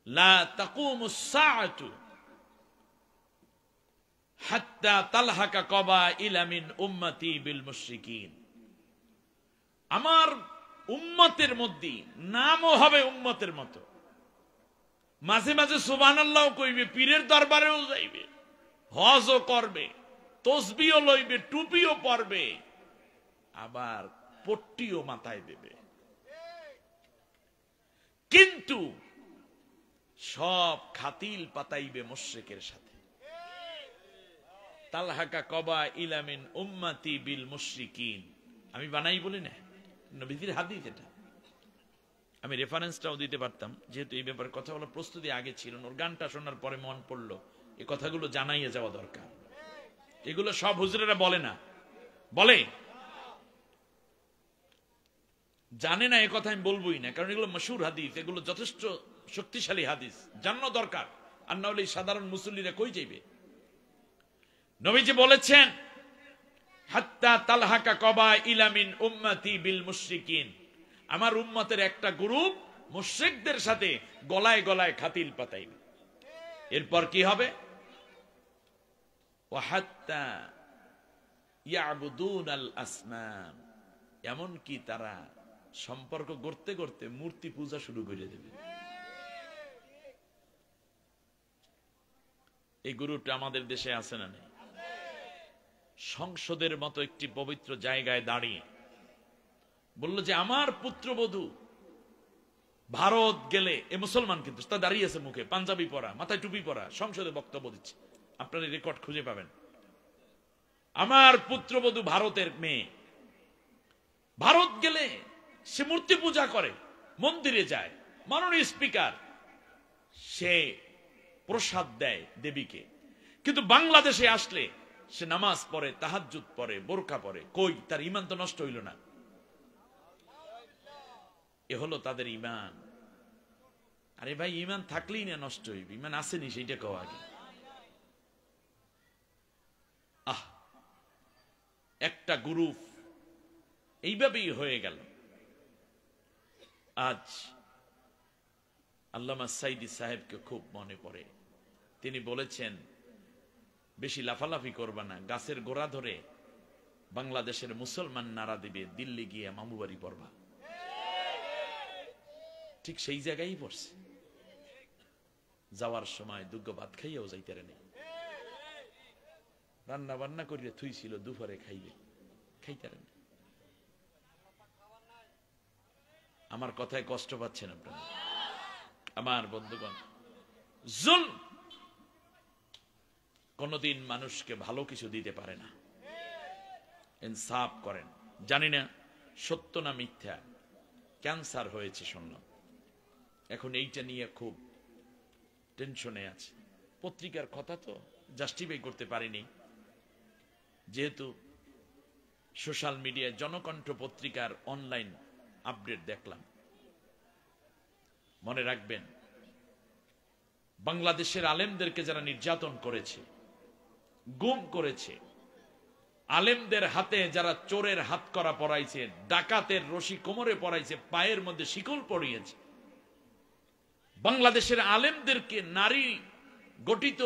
লা তাকুমুস সাআতু হাত্তা তালহাকা কবাইলা মিন উম্মতি বিল মুশরিকিন। আমার উম্মতের মধ্যে নামও হবে উম্মতের মতো, মাঝে মাঝে সুবহানাল্লাহ কইবে, পীরের দরবারেও যাইবে, হজও করবে, তসবিও লইবে, টুপিও পরবে, আবার পট্টিও মাথায় দেবে, কিন্তু সব খাতিল পাতাইবে মুশরিকের সাথে। তালহাকা কবাইলা মিন উম্মতি বিল মুশরিকিন। আমি বানাই বলি না, নবীর হাদিস এটা। আমি রেফারেন্সটাও দিতে পারতাম, যেহেতু এই ব্যাপারে কথা বলার প্রস্তুতি আগে ছিল। ওর গানটা শোনার পরে মন পড়লো এই কথাগুলো জানাইয়া যাওয়া দরকার। এগুলো সব হুজুরেরা বলে না, বলে জানে না, এ কথা আমি বলবোই না, কারণ এগুলো মশহুর হাদিস, এগুলো যথেষ্ট শক্তিশালী হাদিস, জানো দরকার। আর না হলে সাধারণ মুসল্লিরা কই যাইবে? নবীজি বলেছেন, হাত্তা তালহাকা কবাইলা মিন উম্মতি বিল মুশরিকিন। আমার উম্মতের একটা গ্রুপ মুশরিকদের সাথে গলায় গলায় খাতিল পাতাইবে। এরপর কি হবে? ওয়া হাত্তা ইয়াবুদুনাল আসনাম। এমন কি তারা সম্পর্ক গড়তে গড়তে মূর্তি পূজা শুরু করে দেবে। এই গ্রুপটা আমাদের দেশে আছে না নেই? সংসদের মতো একটি পবিত্র জায়গায় দাঁড়িয়ে বলল যে আমার পুত্রবধূ ভারত গেলে, এ মুসলমান কিন্তু তা দাঁড়িয়ে আছে, মুখে পাঞ্জাবি পরা, মাথায় টুপি পরা, সংসদে বক্তব্য দিচ্ছে, আপনারা রেকর্ড খুঁজে পাবেন। আমার পুত্রবধূ ভারতের মেয়ে, ভারত গেলে সে মূর্তি পূজা করে, মন্দিরে যায়, মাননীয় স্পিকার সে প্রসাদ দেয় দেবীকে, কিন্তু বাংলাদেশে আসলে সে নামাজ পড়ে, তাহাজ্জুদ পড়ে, বোরকা পড়ে। কই, তার ঈমান তো নষ্ট হইল না? এ হলো তাদের ঈমান। আরে ভাই, ঈমান থাকলেই না নষ্ট হইবে, ঈমান আসেনি সেইটা কও আগে। একটা গ্রুপ এইভাবেই হয়ে গেল। আজ আল্লামা সাইদি সাহেবকে খুব মনে পড়ে। তিনি বলেছেন, বেশি লাফালাফি করবা না, গাছের গোড়া ধরে বাংলাদেশের মুসলমান নারা দিবে, দিল্লি গিয়ে মামুবাড়ি পড়বা। ঠিক সেই জায়গায় পড়ছে। যাওয়ার সময় দুগ্গ ভাত খাইয়াও যাইতে নেই, রান্না বান্না করিয়া থুইছিল, দুপুরে খাইবে, খাইতে নেই। আমার কথায় কষ্ট পাচ্ছেন আপনারা? আমার বন্ধুগণ, জুলম কোনদিন মানুষকে ভালো কিছু দিতে পারে না। ইনসাফ করেন। জানি না সত্য না মিথ্যা, ক্যান্সার হয়েছে শুনলাম, এখন এইটা নিয়ে খুব টেনশনে আছে। পত্রিকার কথা তো জাস্টিফাই করতে পারিনি, যেহেতু সোশ্যাল মিডিয়ায় জনকণ্ঠ পত্রিকার অনলাইন আপডেট দেখলাম। মনে রাখবেন, বাংলাদেশের আলেমদেরকে যারা নির্যাতন করেছে, গুম করেছে, আলেমদের হাতে যারা চোরের হাত করা পরাইছে, ডাকাতের রশি কোমরে পরাইছে, পায়ের মধ্যে শিকল পরিয়েছে, বাংলাদেশের আলেমদেরকে নারী গঠিত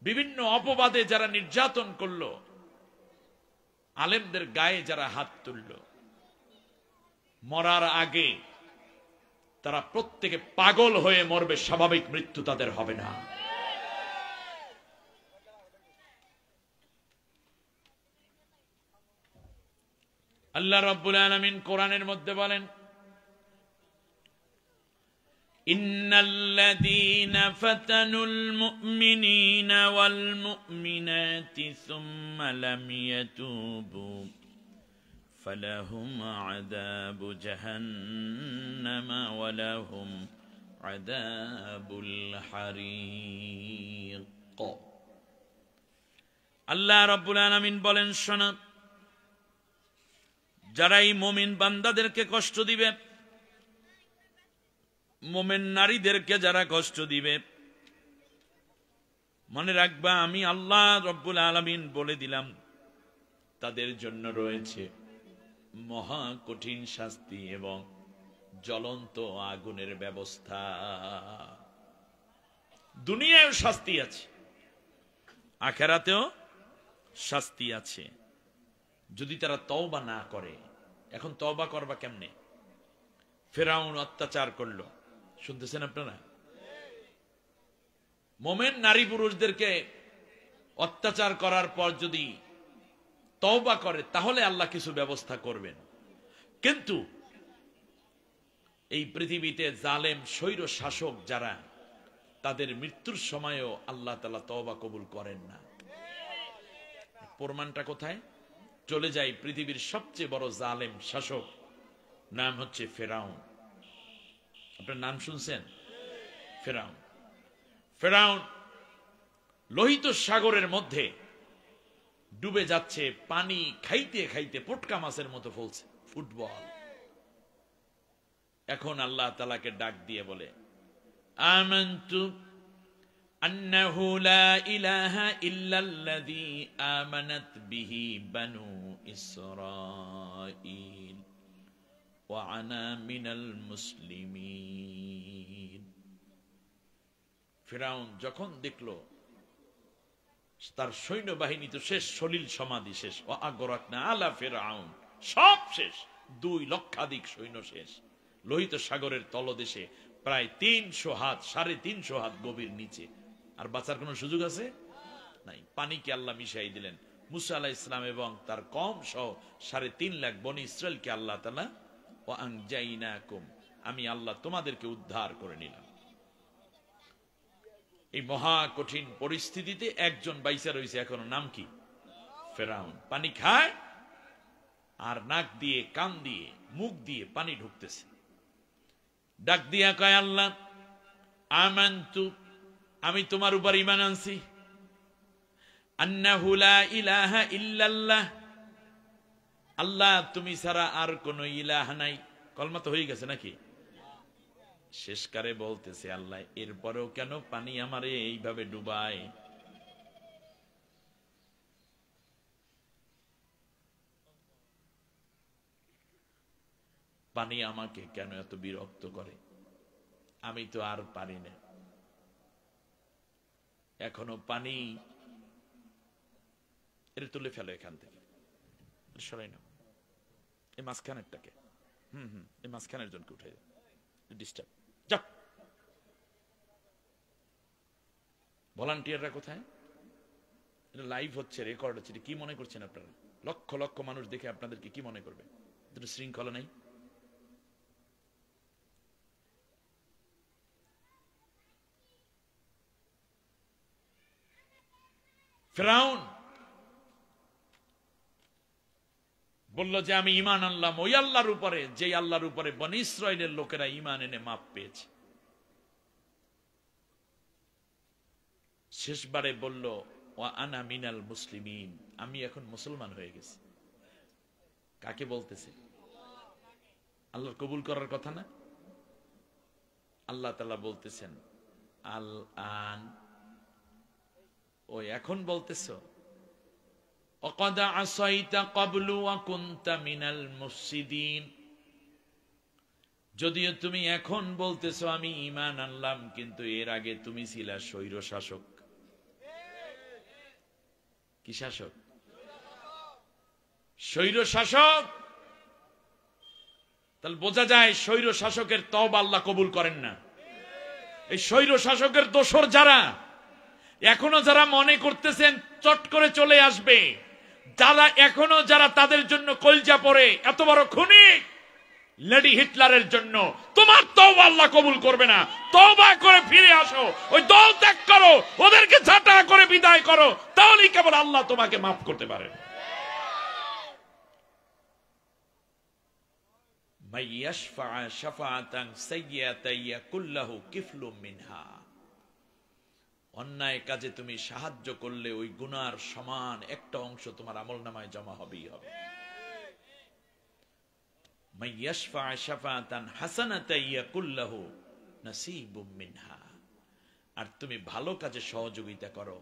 বিভিন্ন অপবাদে যারা নির্যাতন করলো, আলেমদের গায়ে যারা হাত তুলল, মরার আগে তারা প্রত্যেকে পাগল হয়ে মরবে, স্বাভাবিক মৃত্যু তাদের হবে না। আল্লাহ রাব্বুল আলামিন কোরআনের মধ্যে বলেন, ইন্নাল্লাযীনা ফাতানুল মুমিনিনা ওয়াল মুমিনাতি সুম্মা লাম ইয়াতুবু ফালাহুম আযাবু জাহান্নামা ওয়া লাহুম আযাবুল হারিক। আল্লাহ রাব্বুল আলামিন বলেন, শোনো, যারা এই মুমিন বান্দাদেরকে কষ্ট দিবে, মুমিন নারীদেরকে যারা কষ্ট দিবে, মনে রাখবা আমি আল্লাহ রব্বুল আলামিন বলে দিলাম, তাদের জন্য রয়েছে মহা কঠিন শাস্তি এবং জ্বলন্ত আগুনের ব্যবস্থা। দুনিয়ায়ও শাস্তি আছে, আখিরাতেও শাস্তি আছে, যদি তারা তওবা না করে। এখন তওবা করবা কেমনে? ফিরআউন অত্যাচার করলো, শুনতেছেন আপনারা? মোমেন নারী পুরুষদেরকে অত্যাচার করার পর যদি তওবা করে, তাহলে আল্লাহ কিছু ব্যবস্থা করবেন। কিন্তু এই পৃথিবীতে জালেম স্বৈর শাসক যারা, তাদের মৃত্যুর সময়ও আল্লাহ তাআলা তওবা কবুল করেন না। প্রমাণটা কোথায়? চলে যাই পৃথিবীর সবচেয়ে বড় জালেম শাসক, নাম হচ্ছে ফিরআউন। আপনার নাম শুনছেন? ফিরআউন। ফিরআউন লোহিত সাগরের মধ্যে ডুবে যাচ্ছে, পানি খাইতে খাইতে পটকা মাছের মতো ফলছে, ফুটবল। এখন আল্লাহ তাআলাকে ডাক দিয়ে বলে, আমানতু আন্নাহু লা ইলাহা ইল্লাল্লাযী আমানাত বিহি বানু ইসরাঈল ওয়া আনা মিনাল মুসলিমিন। ফিরআউন যখন দেখলো তার সৈন্যবাহিনী তো শেষ, সলিল সমাধি শেষ, ওয়া আগরাকনা আলা ফিরআউন, সব শেষ, 2 লক্ষাধিক সৈন্য শেষ, লোহিত সাগরের তলদেশে প্রায় 300 হাত, 350 হাত গভীর নিচে। আর বাঁচার কোন সুযোগ আছে? নাই। পানিকে আল্লাহ মিশাই দিলেন। মুসা আলাইহিস সালাম এবং তার কওম সহ 3.5 লাখ বনি ইসরাইলকে আল্লাহ তাআলা, ওয়া আনজাইনাকুম, আমি আল্লাহ তোমাদেরকে উদ্ধার করে নিলাম। এই মহা কঠিন পরিস্থিতিতে একজন বাইসা রয়েছে এখনো, নাম কি? ফিরআউন। পানি খায় আর নাক দিয়ে, কান দিয়ে, মুখ দিয়ে পানি ঢুকতেছে। ডাক দিয়া কয়, আল্লাহ আমানতু, আমি তোমার উপর ঈমান আনছি, আন্নাহু লা ইলাহা ইল্লাল্লাহ, আল্লাহ তুমি ছাড়া আর কোন ইলাহ নাই। কলমা তো হয়ে গেছে নাকি? শেষকারে বলতেছে, আল্লাহ এরপরেও কেন পানি আমারে এইভাবে ডুবায়? পানি আমাকে কেন এত বিরক্ত করে? আমি তো আর পারি না, এখনো পানি। এটা তুলে ফেলো এখান থেকে, সরাই না এই মাঝখানেরটাকে। এই মাঝখানের জনকে উঠে ডিস্টার্ব। যা, ভলান্টিয়াররা কোথায়? এটা লাইভ হচ্ছে, রেকর্ড হচ্ছে, কি মনে করছেন আপনারা? লক্ষ লক্ষ মানুষ দেখে আপনাদেরকে কি মনে করবে? শৃঙ্খলা নাই। ফিরআউন বলল যে আমি ঈমান আনলাম ওই আল্লাহর উপরে, যে আল্লাহর উপরে বনী ইসরাইলের লোকেরা ঈমান এনে মাপ পেয়েছে। শেষবারে বলল ওয়া আনা মিনাল মুসলিমিন, আমি এখন মুসলমান হয়ে গেছি। কাকে বলতেছে? আল্লাহর কবুল করার কথা না? আল্লাহ তাআলা বলতেছেন আল আন, ও এখন বলতেছো, وقد عصيت قبل وكنت من المفسدين, যদিও তুমি এখন বলতেছো আমি ঈমান আনলাম, কিন্তু এর আগে তুমি ছিলা স্বৈর শাসক। কি শাসক? স্বৈর শাসক। তাহলে বোঝা যায় স্বৈর শাসকের তওবা আল্লাহ কবুল করেন না। এই স্বৈর শাসকের দোসর যারা, এখনো যারা মনে করতেছেন চট করে চলে আসবে, যারা এখনো যারা তাদের জন্য কলজা পড়ে, এত বড় খুনি লেডি হিটলারের জন্য তোমার তওবা আল্লাহ কবুল করবে না। তওবা করে ফিরে আসো, ওই দল ত্যাগ করো, ওদেরকে ঝাঁটা করে বিদায় করো, তাহলেই কেবল আল্লাহ তোমাকে মাফ করতে পারে। মাই ইয়াশফা শাফাআতান সাইয়্যাতান ইয়াকুল লাহু কিফলুম মিনহা, অন্যায় কাজে তুমি সাহায্য করলে ওই গুনার সমান একটা অংশ তোমার আমলনামায় জমা হবেই হবে। মাই ইয়াশফা শাফাআতান হাসানাতান ইয়াকুল লাহু নাসীবুম মিনহা, আর তুমি ভালো কাজে সহযোগিতা করো,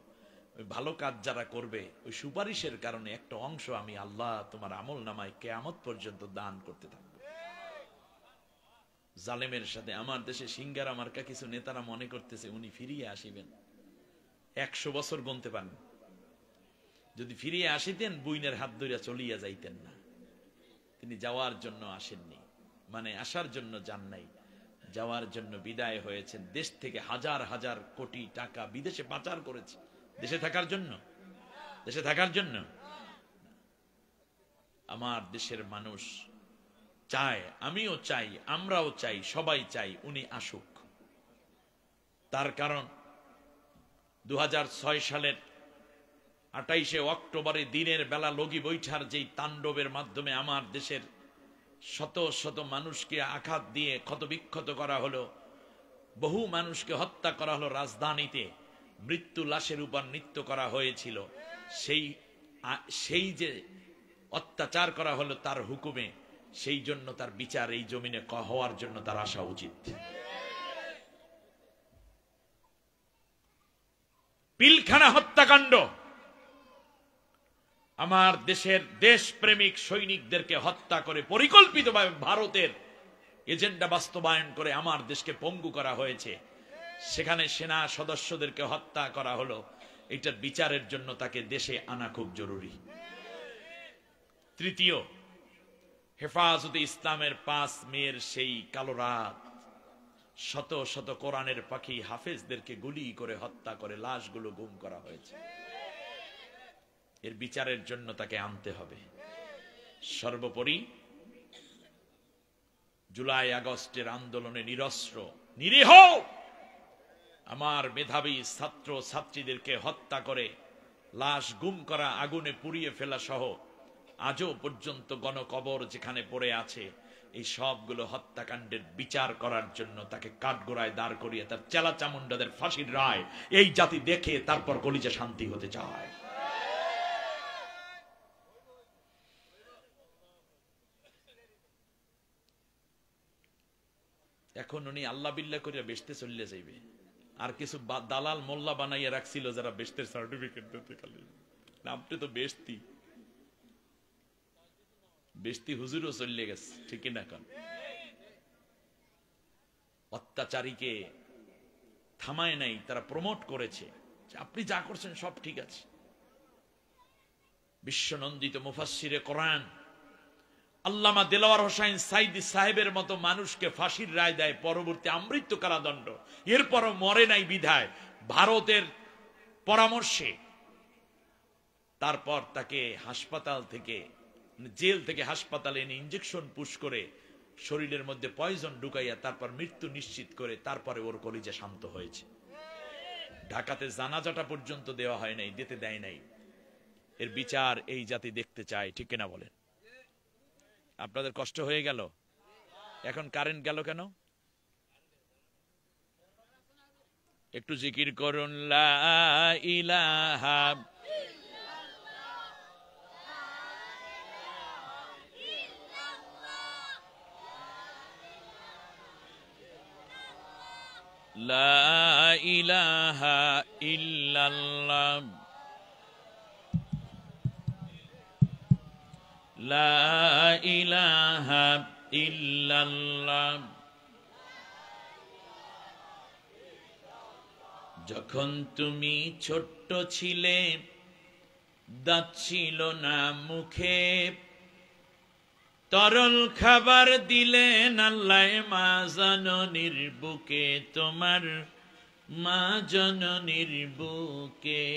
ওই ভালো কাজ যারা করবে ওই সুপারিশের কারণে একটা অংশ আমি আল্লাহ তোমার আমলনামায় কিয়ামত পর্যন্ত দান করতে থাকবো। জালেমের সাথে আমার দেশে সিঙ্গারা মার্কা কিছু নেতারা মনে করতেছে উনি ফিরিয়ে আসিবেন, 100 বছর গুনতে পারেন। যদি ফিরিয়ে আসিতেন বুইনের হাত ধরে চলিয়া যাইতেন না। তিনি যাওয়ার জন্য আসেননি, মানে আসার জন্য যান নাই, যাওয়ার জন্য বিদায় হয়েছেন। দেশ থেকে হাজার হাজার কোটি টাকা বিদেশে পাচার করেছে দেশে থাকার জন্য, দেশে থাকার জন্য। আমার দেশের মানুষ চায়, আমিও চাই, আমরাও চাই, সবাই চাই উনি আসুক। তার কারণ 2006 সালের 28শে অক্টোবরে দিনের বেলা লগি বৈঠার যেই তাণ্ডবের মাধ্যমে আমার দেশের শত শত মানুষকে আঘাত দিয়ে ক্ষতবিক্ষত করা হলো, বহু মানুষকে হত্যা করা হলো, রাজধানীতে মৃত্যু লাশের উপর নৃত্য করা হয়েছিল, সেই যে অত্যাচার করা হলো তার হুকুমে, সেই জন্য তার বিচার এই জমিনে হওয়ার জন্য তার আসা উচিত। পিলখানা হত্যাকাণ্ড, আমার দেশের দেশপ্রেমিক সৈনিকদেরকে হত্যা করে পরিকল্পিতভাবে ভারতের এজেন্ডা বাস্তবায়ন করে আমার দেশকে পঙ্গু করা হয়েছে। সেখানে সেনা সদস্যদেরকে হত্যা করা হলো, এটার বিচারের জন্য তাকে দেশে আনা খুব জরুরি। তৃতীয়, হেফাজতে ইসলামের 5 মের সেই কালো রাত, শত শত কোরআনের পাখি হাফেজদেরকে গুলি করে হত্যা করে লাশগুলো গুম করা হয়েছে। এর বিচারের জন্য তাকে আনতে হবে। সর্বোপরি জুলাই আগস্টের আন্দোলনে নিরস্ত্র নিরীহ আমার মেধাবী ছাত্র ছাত্রীদেরকে হত্যা করে লাশ গুম করা, আগুনে পুড়িয়ে ফেলা সহ আজও পর্যন্ত গণকবর যেখানে পড়ে আছে, এই সবগুলো হত্যাকাণ্ডের বিচার করার জন্য তাকে কাঠগড়ায় দাঁড় করিয়ে তার চেলা চামুন্ডাদের ফাঁসির রায় এই জাতি দেখে তারপর কলিজা শান্তি হতে চায়। এখন উনি আল্লাহ বিল্লাহ করিয়া বেশতে চলে যাইবে, আর কিছু দালাল মোল্লা বানাইয়া রাখছিল যারা বেশতের সার্টিফিকেট দিতে, খালি নামটা তো বেশতি, বেশতি হুজুরও চলে গেছে, ঠিক না? কারণ অত্যাচারীকে থামায় নাই, তারা প্রমোট করেছে, আপনি যা করছেন সব ঠিক আছে। বিশ্বনন্দিত মুফাসসিরে কোরআন আল্লামা দেলাওয়ার হোসাইন সাইদি সাহেবের মতো মানুষকে ফাঁসির রায় দেয়, পরবর্তী আমৃত্যু কারাদণ্ড, এরপরও মরে নাই বিধায় ভারতের পরামর্শে তারপর তাকে হাসপাতাল থেকে, জেল থেকে হাসপাতালে এনে ইঞ্জেকশন পুশ করে শরীরের মধ্যে পয়জন ঢুকাইয়া তারপর মৃত্যু নিশ্চিত করে তারপরে ওর কলিজা শান্ত হয়েছে। ঢাকাতে জানাজাটা পর্যন্ত দেওয়া হয় নাই, দিতে দেয় নাই। এর বিচার এই জাতি দেখতে চায়, ঠিক কিনা বলেন? আপনাদের কষ্ট হয়ে গেল? এখন কারেন্ট গেল কেন? একটু জিকির করুন, লা ইলাহা লা ইলাহা ইল্লাল্লাহ লা ইলাহা ইল্লাল্লাহ। যখন তুমি ছোট্ট ছিলে, দাঁত ছিল না মুখে, তরল খাবার দিলেন আল্লাহ মা জননীর বুকে, তোমার মা জননীর বুকে।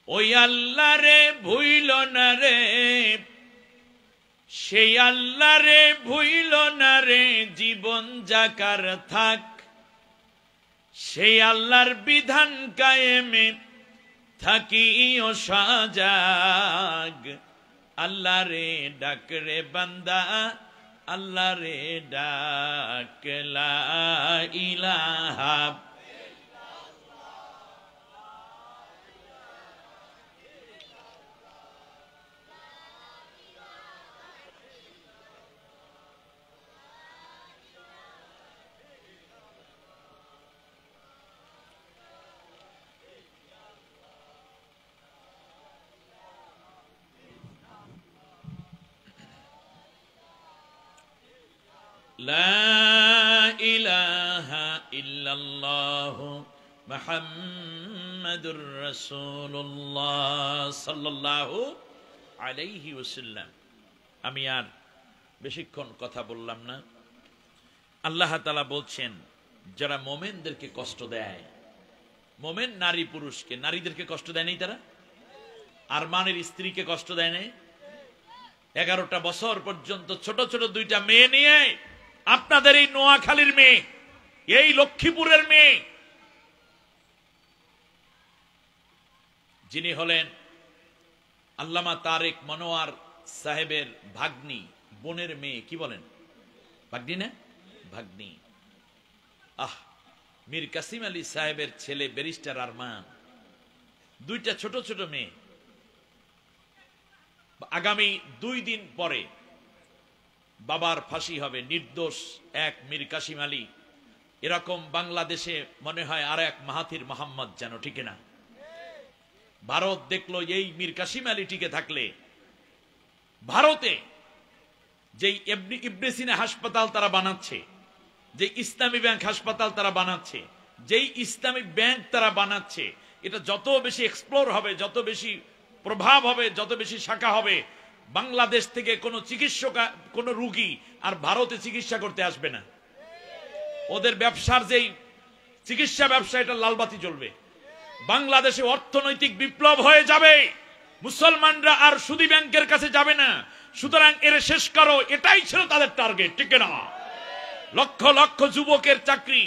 ওই আল্লাহ রে ভুইল না রে, সেই আল্লাহ রে ভুইল না রে, জীবন যাকার থাক, সেই আল্লাহর বিধান কায়েমে থাকিও সজাগ। আল্লাহ রে ডাক রে বান্দা, আল্লাহ রে ডাক, লা ইলাহা لا إله إلا الله محمد رسول الله صلى الله عليه وسلم। আমি আর বেশিক্ষণ কথা বললাম না। আল্লাহ তাআলা বলছেন, যারা মোমেনদেরকে কষ্ট দেয়, মোমেন নারী পুরুষকে, নারীদেরকে কষ্ট দেয় নাই, তারা আরমানের স্ত্রীকে কষ্ট দেয় নাই। 11টা বছর পর্যন্ত ছোট ছোট 2টা মেয়ে নিয়ে, আপনাদের এই নোয়াখালীর মেয়ে, এই লক্ষ্মীপুরের মেয়ে, যিনি হলেন আল্লামা তারেক মনোয়ার সাহেবের ভাগ্নি, বোনের মেয়ে, কি বলেন ভাগ্নি না ভাগ্নি, মীর কাসিম আলী সাহেবের ছেলে ব্যারিস্টার আরমান, 2টা ছোট ছোট মেয়ে। আগামী 2 দিন পরে বাবার ফাঁসি হবে, নির্দোষ এক মীর কাসিম আলী। এরকম বাংলাদেশে মনে হয় আর এক মাহাথির মোহাম্মদ যেন, ঠিক না? ভারত দেখলো এই মীর কাসিম আলী টিকে থাকলে, ভারতে যেই ইবনে সিনা হাসপাতাল তারা বানাচ্ছে, যে ইসলামী ব্যাংক হাসপাতাল তারা বানাচ্ছে, যেই ইসলামী ব্যাংক তারা বানাচ্ছে, এটা যত বেশি এক্সপ্লোর হবে, যত বেশি প্রভাব হবে, যত বেশি শাখা হবে, বাংলাদেশ থেকে কোন চিকিৎসক, কোন রোগী আর ভারতে চিকিৎসা করতে আসবে না। ওদের ব্যবসার যেই চিকিৎসা ব্যবসা, এটা লালবাতি জ্বলবে। বাংলাদেশে অর্থনৈতিক বিপ্লব হয়ে যাবে, মুসলমানরা আর সুদী ব্যাংকের কাছে যাবে না। সুতরাং এর শেষ করো, এটাই ছিল তাদের টার্গেট, ঠিক না? লক্ষ লক্ষ যুবকের চাকরি,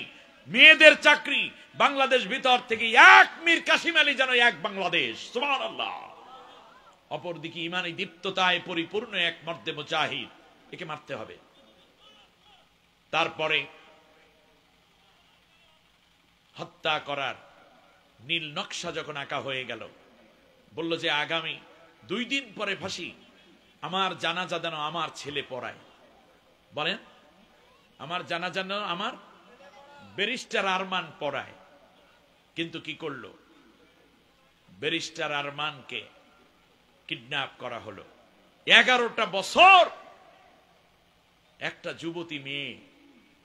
মেয়েদের চাকরি, বাংলাদেশ ভিতর থেকে এক মীর কাসিম আলী যেন এক বাংলাদেশ। সুবহানাল্লাহ। অপরদিকে ইমানি দীপ্ততায় পরিপূর্ণ এক মর্দে মুজাহিদ, একে মারতে হবে। তারপরে হত্যা করার নীল নকশা যখন আঁকা হয়ে গেল, বলল যে আগামী 2 দিন পরে ফাঁসি, আমার জানাজা যেন আমার ছেলে পড়ায়। বলেন, আমার জানাজা যেন আমার ব্যারিস্টার আরমান পড়ায়। কিন্তু কি করলো? ব্যারিস্টার আরমানকে কিডন্যাপ করা হলো। 11টা বছর একটা যুবতী মেয়ে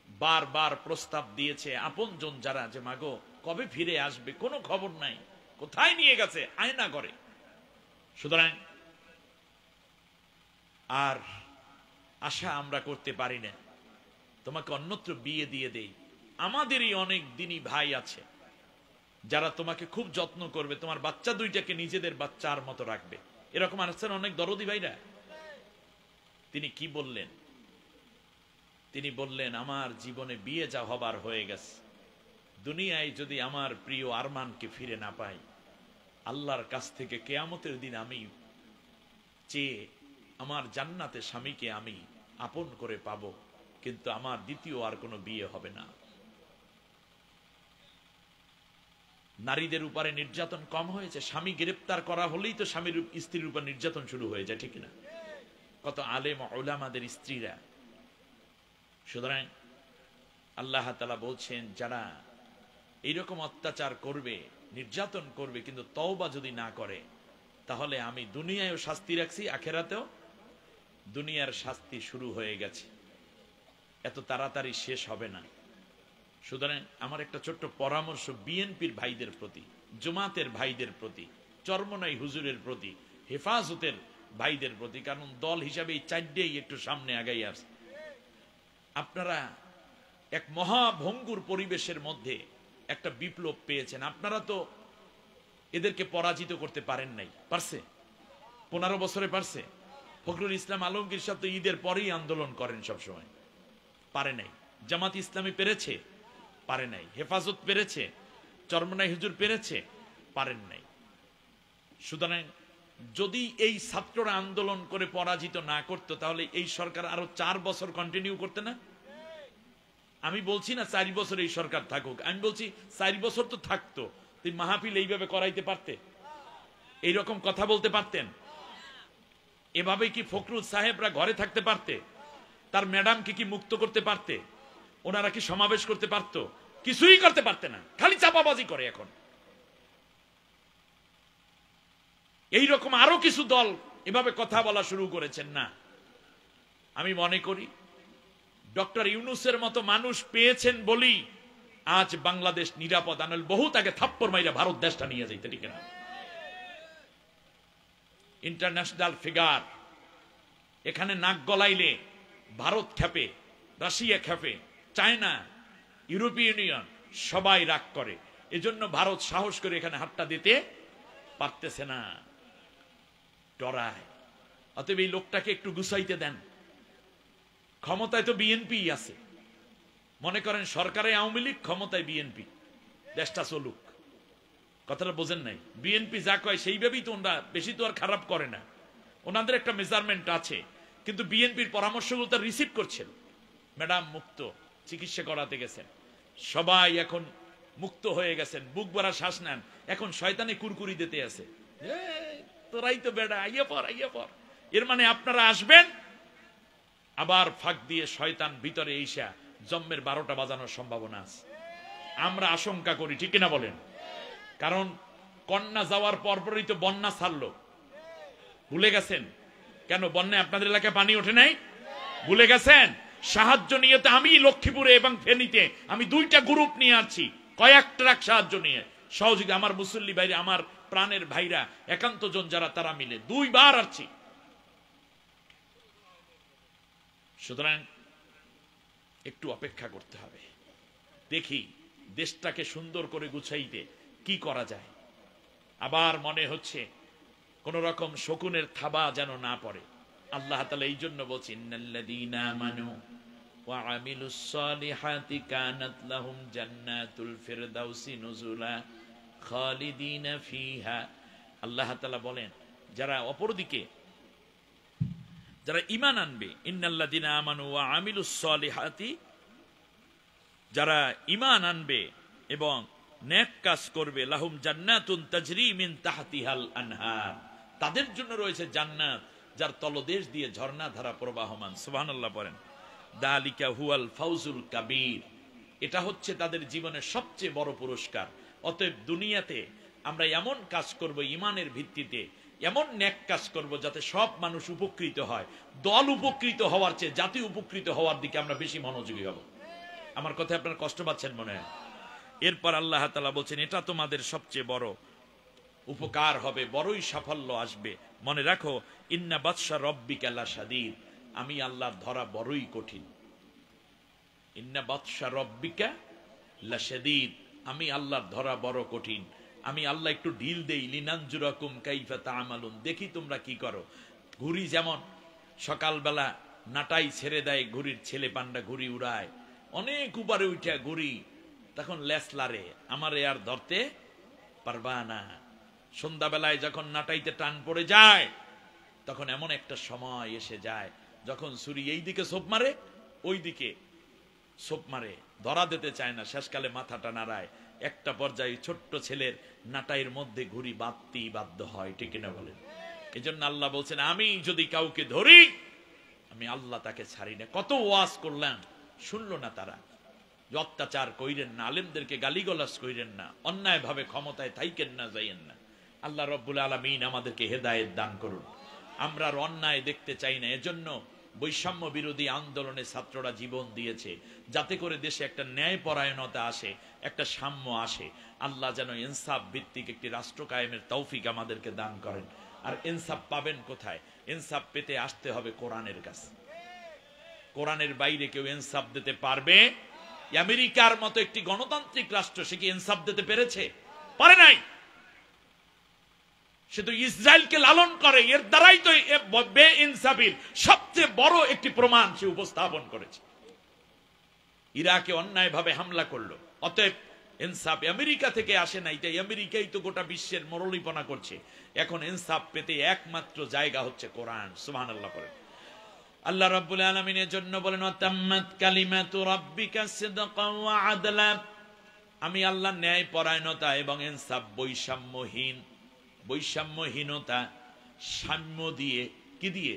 বারবার প্রস্তাব দিয়েছে আপনজন যারা, যে মাগো কবে ফিরে আসবে, কোনো খবর নাই, কোথায় নিয়ে গেছে, আয়না করে। সুতরাং আর আশা আমরা করতে পারি না, তোমাকে অন্যত্র বিয়ে দিয়ে দেই। আমাদেরই অনেক দিনই ভাই আছে যারা তোমাকে খুব যত্ন করবে, তোমার বাচ্চা 2টাকে নিজেদের বাচ্চার মতো রাখবে। এরকম আছেন অনেক দরদি ভাইরা। তিনি কি বললেন? তিনি বললেন, আমার জীবনে বিয়ে যা হবার হয়ে গেছে, দুনিয়ায় যদি আমার প্রিয় আরমানকে ফিরে না পাই, আল্লাহর কাছ থেকে কিয়ামতের দিন আমি চেয়ে আমার জান্নাতে স্বামীকে আমি আপন করে পাব, কিন্তু আমার দ্বিতীয় আর কোনো বিয়ে হবে না। নারীদের উপরে নির্যাতন কম হয়েছে? স্বামী গ্রেপ্তার করা হলেই তো স্বামীর স্ত্রীর উপর নির্যাতন শুরু হয়ে যায়, ঠিক না? কত আলেম উলামাদের স্ত্রীরা। সুতরাং আল্লাহ তাআলা বলছেন, যারা এইরকম অত্যাচার করবে, নির্যাতন করবে, কিন্তু তওবা যদি না করে, তাহলে আমি দুনিয়ায়ও শাস্তি রাখছি, আখেরাতেও দুনিয়ার শাস্তি শুরু হয়ে গেছে, এত তাড়াতাড়ি শেষ হবে না। সুতরাং আমার একটা ছোট্ট পরামর্শ বিএনপির ভাইদের প্রতি, জামাতের ভাইদের প্রতি, চরমনাই হুজুরের প্রতি, হেফাজতের ভাইদের প্রতি, কারণ দল হিসাবে এই চারটেই একটু সামনে আগাই আসছে। আপনারা এক মহাভঙ্গুর পরিবেশের মধ্যে একটা বিপ্লব পেয়েছেন। আপনারা তো এদেরকে পরাজিত করতে পারেন নাই। পারছে? 15 বছরে পারছে? ফখরুল ইসলাম আলমগীর সাহেব তো ঈদের পরেই আন্দোলন করেন সবসময়, পারে নাই। জামাত ইসলামী পেরেছে? পারে নাই। হেফাজত পেরেছে? চরমনাই হুজুর পেরেছে? পারেন নাই। সুতরাং যদি এই ছাত্ররা আন্দোলন করে পরাজিত না করতো, তাহলে এই সরকার আরো 4 বছর কন্টিনিউ করতে না? আমি বলছি না 4 বছর এই সরকার থাকুক, আমি বলছি 4 বছর তো থাকতো। তুই মাহফিল এইভাবে করাইতে পারতে? এইরকম কথা বলতে পারতেন? এভাবে কি ফখরুল সাহেবরা ঘরে থাকতে পারতে? তার ম্যাডামকে কি মুক্ত করতে পারতে? ওনারা কি সমাবেশ করতে পারত? কিছুই করতে পারতে না, খালি চাপাবাজি করে। এখন এইরকম আরো কিছু দল এভাবে কথা বলা শুরু করেছেন। না, আমি মনে করি ডক্টর ইউনূসের মতো মানুষ পেয়েছেন বলি আজ বাংলাদেশ নিরাপদ। আনল বহুত আগে থাপ্পড় মাইরা ভারত দেশটা নিয়ে যাইতে, ঠিক না? ইন্টারন্যাশনাল ফিগার, এখানে নাক গলাইলে ভারত খেপে, রাশিয়া খেপে, চায়না, ইউরোপীয় ইউনিয়ন সবাই রাগ করে। এজন্য ভারত সাহস করে এখানে হাতটা দিতে পারতেছে না, ডরায়। অতএব এই লোকটাকে একটু গুছাইতে দেন। ক্ষমতায় তো বিএনপি আছে, মনে করেন সরকারে আওয়ামী লীগ, ক্ষমতায় বিএনপি, দেশটা চলুক। কথাটা বোঝেন নাই? বিএনপি যা কয় সেইভাবেই তো ওনারা, বেশি তো আর খারাপ করে না, ওনাদের একটা মেজারমেন্ট আছে। কিন্তু বিএনপির পরামর্শগুলো তারা রিসিভ করছেন। ম্যাডাম মুক্ত, চিকিৎসা করাতে গেছেন, সবাই এখন মুক্ত হয়ে গেছেন, বুক ভরা শ্বাস নেন। এখন শয়তানে কুরকুরি দিতে আছে, তোরাই তো বেড়া, আইয়া পর, আইয়া পর। এর মানে আপনারা আসবেন, আবার ফাঁক দিয়ে শয়তান ভিতরে এসা জম্মের 12টা বাজানোর সম্ভাবনা আছে। আমরা আশঙ্কা করি, ঠিক কিনা বলেন? কারণ কন্যা যাওয়ার পরপরই তো বন্যা ছাড়লো, ভুলে গেছেন? কেন বন্যায় আপনাদের এলাকায় পানি ওঠে নাই? ভুলে গেছেন? সাহায্য নিয়ে তো আমি লক্ষ্মীপুরে এবং ফেনীতে আমি 2টা গ্রুপ নিয়ে আছি, কয়েক ট্রাক সাহায্য নিয়ে, সহযোগী আমার মুসল্লি ভাইরা, আমার প্রাণের ভাইরা, একান্ত জন যারা, তারা মিলে 2 বার আসছি। সুতরাং একটু অপেক্ষা করতে হবে, দেখি দেশটাকে সুন্দর করে গুছাইতে কি করা যায়। আবার মনে হচ্ছে কোন রকম শকুনের থাবা যেন না পড়ে। আল্লাহ তাআলা এই জন্য বলছেন, ইন্নাল্লাযীনা আমানু ওয়া আমিলুস সালিহাতি কানাত লাহুম জান্নাতুল ফিরদাউসি নুজুলা খালিদিনা ফিহা। আল্লাহ তাআলা বলেন, যারা অপরদিকে যারা ঈমান আনবে, ইন্নাল্লাযীনা আমানু ওয়া আমিলুস সালিহাতি, যারা ঈমান আনবে এবং নেক কাজ করবে, লাহুম জান্নাতুন তাজরি মিন তাহতিহাল আনহার, তাদের জন্য রয়েছে জান্নাত যার তলদেশ দিয়ে ঝর্ণা ধারা প্রবাহমান। সুবহানাল্লাহ বলেন। দালিকা হুয়াল ফাউজুল কাবীর, এটা হচ্ছে তাদের জীবনের সবচেয়ে বড় পুরস্কার। অতএব দুনিয়াতে আমরা এমন কাজ করব ঈমানের ভিত্তিতে, এমন নেক কাজ করব যাতে সব মানুষ উপকৃত হয়। দল উপকৃত হওয়ার চেয়ে জাতি উপকৃত হওয়ার দিকে আমরা বেশি মনোযোগী হব। আমার কথা আপনারা কষ্ট পাচ্ছেন মনে হয়? এরপর আল্লাহ তাআলা বলছেন, এটা তোমাদের সবচেয়ে বড় উপকার হবে, বড়ই সাফল্য আসবে। মনে রাখো, ইন্না বাতশা রব্বিকা লাশাদীদ, আমি আল্লাহর ধরা বড়ই কঠিন। ইন্না বাতশা রব্বিকা লাশাদীদ, আমি আল্লাহর ধরা বড় কঠিন। আমি আল্লাহ একটু ঢিল দেই, লিনানজুরাকুম কাইফা তা'মালুন, দেখি তোমরা কি করো। ঘুড়ি যেমন সকালবেলা নাটাই ছেড়ে দেয়, ঘুড়ির ছেলে পান্ডা ঘুড়ি উড়ায়, অনেক উপরে উঠা ঘুড়ি তখন লেসলারে আমারে আর ধরতে পারবা না। সন্ধ্যাবেলায় যখন নাটাইতে টান পড়ে যায়, তখন এমন একটা সময় এসে যায় যখন ছুরি এই দিকে সোপ মারে, ওই দিকে সোপ মারে, ধরা দিতে চায় না, শেষকালে মাথাটা নাড়ায়। একটা পর্যায়ে ছোট্ট ছেলের নাটাইয়ের মধ্যে ঘুরি বাঁধতেই বাধ্য হয়, ঠিক না বলেন? এই জন্য আল্লাহ বলছেন, আমি যদি কাউকে ধরি, আমি আল্লাহ তাকে ছাড়ি না। কত ওয়াজ করলাম, শুনলো না তারা। অত্যাচার কইরেন না, আলেমদেরকে গালিগালাজ কইরেন না, অন্যায় ভাবে ক্ষমতায় থাইকেন না, যাইয়েন না। আল্লাহ রব্বুল আলামিন আমাদেরকে হেদায়েত দান করুন। আমরা আর অন্যায় দেখতে চাই না। এজন্য বৈষম্য বিরোধী আন্দোলনে ছাত্ররা জীবন দিয়েছে, যাতে করে দেশে একটা ন্যায় পরায়ণতা আসে, একটা সাম্য আসে। আল্লাহ যেন ইনসাফ ভিত্তিক একটি রাষ্ট্র কায়েমের তৌফিক আমাদেরকে দান করেন। আর ইনসাফ পাবেন কোথায়? ইনসাফ পেতে আসতে হবে কোরআনের কাছে। কোরআনের বাইরে কেউ ইনসাফ দিতে পারবে? আমেরিকার মতো একটি গণতান্ত্রিক রাষ্ট্র, সে কি ইনসাফ দিতে পেরেছে? পারে নাই। সে তো ইসরায়েলকে লালন করে, এর দ্বারাই তো বেইনসাফির সবচেয়ে বড় একটি প্রমাণ সে উপস্থাপন করেছে। ইরাকে অন্যায়ভাবে হামলা করলো, অতএব ইনসাফ আমেরিকা থেকে আসে নাই, তাই আমেরিকাই তো গোটা বিশ্বের মরলিপনা করছে। এখন ইনসাফ পেতে একমাত্র জায়গা হচ্ছে কোরআন। সুবহানাল্লাহ পড়েন। আল্লাহ রাব্বুল আলামিনের জন্য বলেন, ওয়াতাম্মাত কালিমাতু রাব্বিকা সিদকান ওয়া আদলা। আমি আল্লাহ ন্যায় পরায়ণতা এবং ইনসাফ, বৈষম্যহীনতা, সাম্য দিয়ে, কি দিয়ে?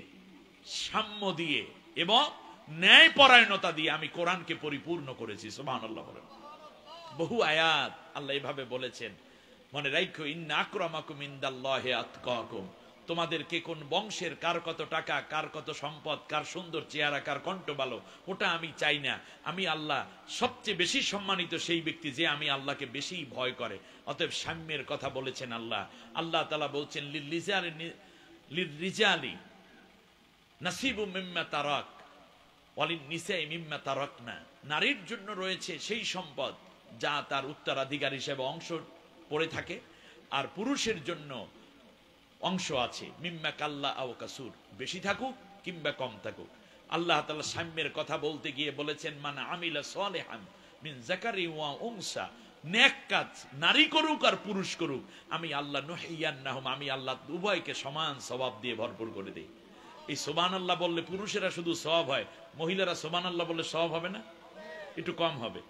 সাম্য দিয়ে এবং ন্যায় পরায়ণতা দিয়ে আমি কোরআনকে পরিপূর্ণ করেছি। সুবহানাল্লাহ বলেন। বহু আয়াত আল্লাহ এভাবে বলেছেন। মনে রাখো, ইন্না আকরামাকুম ইনদাল্লাহি আতকাকুম। তোমাদেরকে কোন বংশের, কার কত টাকা, কার কত সম্পদ, কার সুন্দর চেহারা, কার কণ্ঠ ভালো, ওটা আমি চাই না। আমি আল্লাহ সবচেয়ে বেশি সম্মানিত সেই ব্যক্তি যে আমি আল্লাহকে বেশি ভয় করে। অতএব সাম্যের কথা বলেছেন আল্লাহ। আল্লাহ তাআলা বলছেন, লিররিজালি নাসিবুম মিম্মা তারাক ওয়ালিন-নিসাই মিম্মা তারাকনা। নারীর জন্য রয়েছে সেই সম্পদ যা তার উত্তরাধিকার হিসেবে অংশ পড়ে থাকে, আর পুরুষের জন্য অংশ আছে মিম্মা কাল্লা আও কাসুর, বেশি থাকুক কিংবা কম থাকুক। আল্লাহ তাআলা সাম্যের কথা বলতে গিয়ে বলেছেন, মান আমিলা সালিহান মিন যাকারি ওয়া উনসা। নেক কাজ নারী করুক আর পুরুষ করুক, আমি আল্লাহ নুহিয়ান্নাহুম, আমি আল্লাহ উভয়কে সমান সওয়াব দিয়ে ভরপুর করে দেই। এই সুবহানাল্লাহ বললে পুরুষেরা শুধু সওয়াব হয়, মহিলারা সুবহানাল্লাহ বললে সওয়াব হবে না? একটু কম হবে,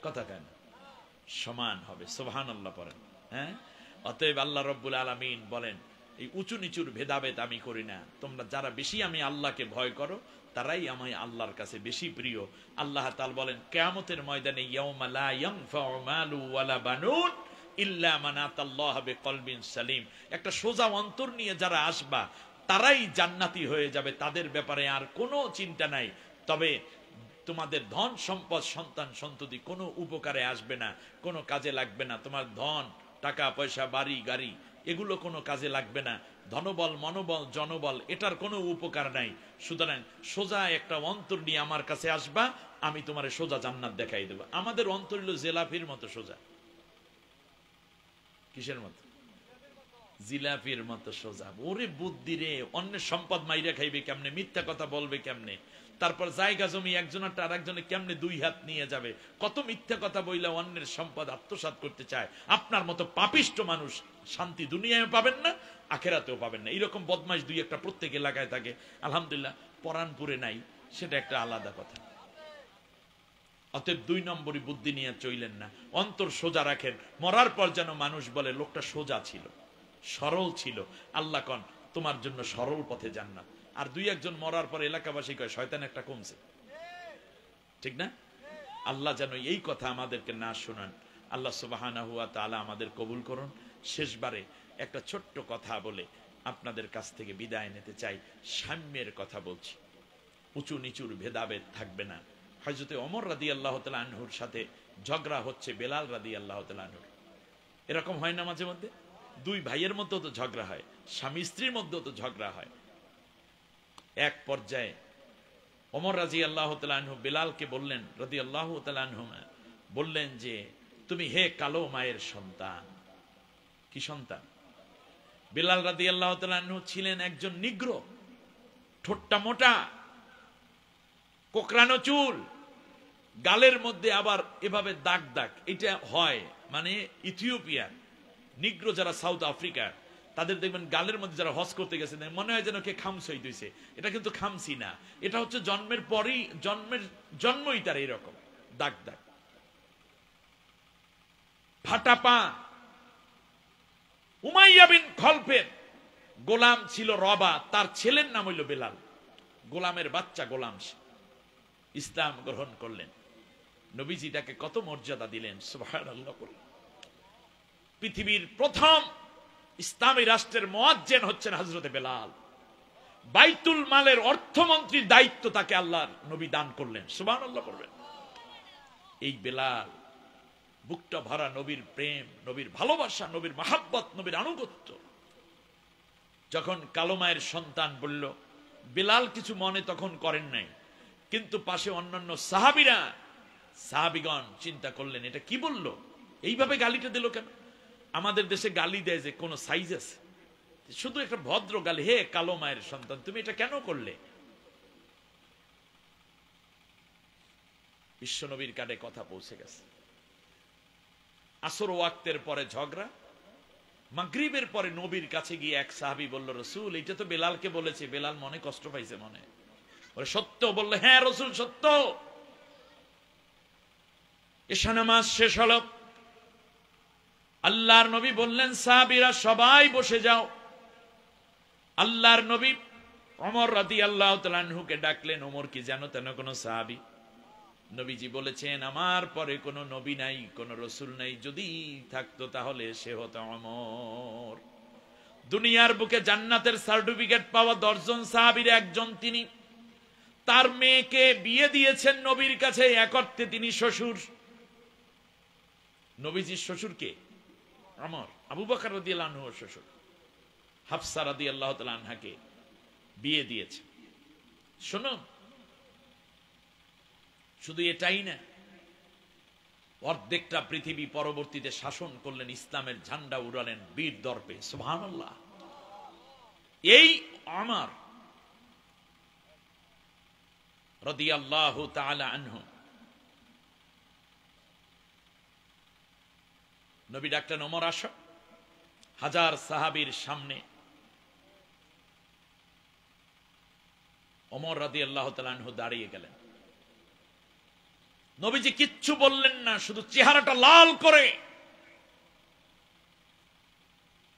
কথা কেন? সমান হবে। সুবহানাল্লাহ পড়েন। হ্যাঁ, অতএব আল্লাহ রব্বুল আলামিন বলেন, এই উঁচু নিচুর ভেদাভেদ আমি করি না। তোমরা যারা বেশি আমি আল্লাহকে ভয় করো, তারাই আমি আল্লাহর কাছে বেশি প্রিয়। আল্লাহ তাআলা বলেন, কিয়ামতের ময়দানে ইয়াউমা লা ইয়ানফাউ মালু ওয়ালা বানুন ইল্লা মান আতাল্লাহা বিকলবিন সালিম। একটা সোজা অন্তর নিয়ে যারা আসবা, তারাই জান্নাতি হয়ে যাবে, তাদের ব্যাপারে আর কোনো চিন্তা নাই। তবে তোমাদের ধন সম্পদ, সন্তান সন্ততি কোনো উপকারে আসবে না, কোনো কাজে লাগবে না। তোমার ধন, টাকা পয়সা, বাড়ি গাড়ি, এগুলো কোনো কাজে লাগবে না। ধনবল, মনোবল, জনবল, এটার কোনো উপকার নাই। সুতরাং সোজা একটা অন্তর নিয়ে আমার কাছে আসবা, আমি তোমার সোজা জান্নাত দেখাই দেব। আমাদের অন্তর হলো জেলাফির মতো সোজা। কিসের মতো? জিলাপির মতো সোজা। ওরে বুদ্ধি রে! অন্যের সম্পদ মাইরা খাইবে কেমনে, মিথ্যা কথা বলবে কেমনে, তারপর জায়গা জমি একজনের আর একজনে কেমনে দুই হাত নিয়ে যাবে, কত মিথ্যা কথা বইলা অন্যের সম্পদ আত্মসাৎ করতে চায়। আপনার মতো পাপিষ্ট মানুষ শান্তি দুনিয়ায় পাবেন না, আখেরাতেও পাবেন না। এইরকম বদমাইশ দুই একটা প্রত্যেক এলাকায় থাকে, আলহামদুলিল্লাহ পরানপুরে নাই, সেটা একটা আলাদা কথা। অতএব 2 নম্বরই বুদ্ধি নিয়ে চইলেন না, অন্তর সোজা রাখেন। মরার পর যেন মানুষ বলে লোকটা সোজা ছিল, সরল ছিল। আল্লাহ কন তোমার জন্য সরল পথে জান্নাত। আর 2-1 মরার পর এলাকাবাসী কয় শয়তান একটা কমছে, ঠিক না? আল্লাহ যেন এই কথা আমাদেরকে না শোনান। আল্লাহ সুবহানাহু ওয়া তাআলা আমাদের কবুল করুন। শেষবারে একটা ছোট্ট কথা বলে আপনাদের কাছ থেকে বিদায় নিতে চাই। সাম্যের কথা বলছি, উঁচু নিচুর ভেদাভেদ থাকবে না। হযরতে ওমর রাদিয়াল্লাহু তাআলা আনহুর সাথে ঝগড়া হচ্ছে বেলাল রাদিয়াল্লাহু তাআলা আনহুর। এরকম হয় না মাঝে মধ্যে? 2 ভাইয়ের মধ্যেও তো ঝগড়া হয়, স্বামী স্ত্রীর মধ্যেও তো ঝগড়া হয়। এক পর্যায়ে ওমর রাদিয়াল্লাহু তাআলা আনহু বেলালকে বললেন, রাদিয়াল্লাহু তাআলা আনহু বললেন যে, তুমি হে কালো মায়ের সন্তান। কি সন্তান? বেলাল রাদিয়াল্লাহু তাআলা আনহু ছিলেন একজন নিগ্রো, ঠোঁটটা মোটা, কোকড়ানো চুল, গালের মধ্যে আবার এভাবে দাগ দাগ, এটা হয় মানে ইথিওপিয়ার নিগ্রো যারা সাউথ আফ্রিকার, তাদের দেখবেন গালের মধ্যে যারা হজ করতে গেছে মনে হয় যেন কে খামসই দিয়েছে। এটা কিন্তু খামসি না, এটা হচ্ছে জন্মের পরই, জন্মই তার এরকম দাগ দাগ। ফাটা পা। উমাইয়া বিন খলফের গোলাম ছিল রবা, তার ছেলের নাম হইল বেলাল। গোলামের বাচ্চা গোলাম, ইসলাম গ্রহণ করলেন। নবীজি তাকে কত মর্যাদা দিলেন, সুবহানাল্লাহ। পৃথিবীর প্রথম ইসলামী রাষ্ট্রের মুয়াজ্জিন হচ্ছেন হযরতে বেলাল। বাইতুল মালের অর্থমন্ত্রীর দায়িত্ব তাকে আল্লাহর নবী দান করলেন, সুবহানাল্লাহ করবেন। এই বেলাল বুকটা ভরা নবীর প্রেম, নবীর ভালোবাসা, নবীর মাহাব্বত, নবীর আনুগত্য। যখন কালো মায়ের সন্তান বলল, বেলাল কিছু মনে তখন করেন নাই, কিন্তু পাশে অন্যান্য সাহাবিগণ চিন্তা করলেন এটা কি বলল, এইভাবে গালিটা দিল কেন? আমাদের দেশে গালি দেয় যে কোন সাইজ আছে, শুধু একটা ভদ্র গালি, হে কালো মায়ের সন্তান তুমি এটা কেন করলে? বিশ্বনবীর কানে কথা পৌঁছে গেছে। আসর ওয়াক্তের পরে ঝগড়া, মাগরিবের পরে নবীর কাছে গিয়ে এক সাহাবী বলল, রসুল এটা তো বেলালকে বলেছে। বেলাল মনে কষ্ট পাইছে, মনে সত্য বললে, হ্যাঁ রসুল সত্য। এশা নামাজ শেষ হল, আল্লাহর নবী বললেন সাহাবীরা সবাই বসে যাও। আল্লাহর নবী ওমর রাদিয়াল্লাহু তাআলা আনহুকে ডাকলেন। ওমর কি জানো তেন কোন সাহাবী? নবীজি বলেছেন আমার পরে কোন নবী নাই, কোন রসুল নাই, যদি থাকতো তাহলে সে হতো ওমর। দুনিয়ার বুকে জান্নাতের সার্টিফিকেট পাওয়া 10 জন সাহাবীর একজন তিনি। তার মেয়েকে বিয়ে দিয়েছেন নবীর কাছে, এক অর্থে তিনি শ্বশুর। নবীজির শ্বশুরকে ওমর, আবু বকর রাদিয়াল্লাহু আনহুর শ্বশুর হাফসা রাদিয়াল্লাহু তাআলা আনহাকে বিয়ে দিয়েছে। শোনো, শুধু এটাই না, অর্ধেকটা পৃথিবী পরবর্তীতে শাসন করলেন, ইসলামের ঝান্ডা উড়ালেন বীর দর্পে, সুবহানাল্লাহ। এই ওমর রাদিয়াল্লাহু তাআলা আনহু, নবী ডাকলেন ওমর আসো। হাজার সাহাবীর সামনে ওমর রাদিয়াল্লাহু তাআলা আনহু দাঁড়িয়ে গেলেন। নবীজি কিচ্ছু বললেন না, শুধু চেহারাটা লাল করে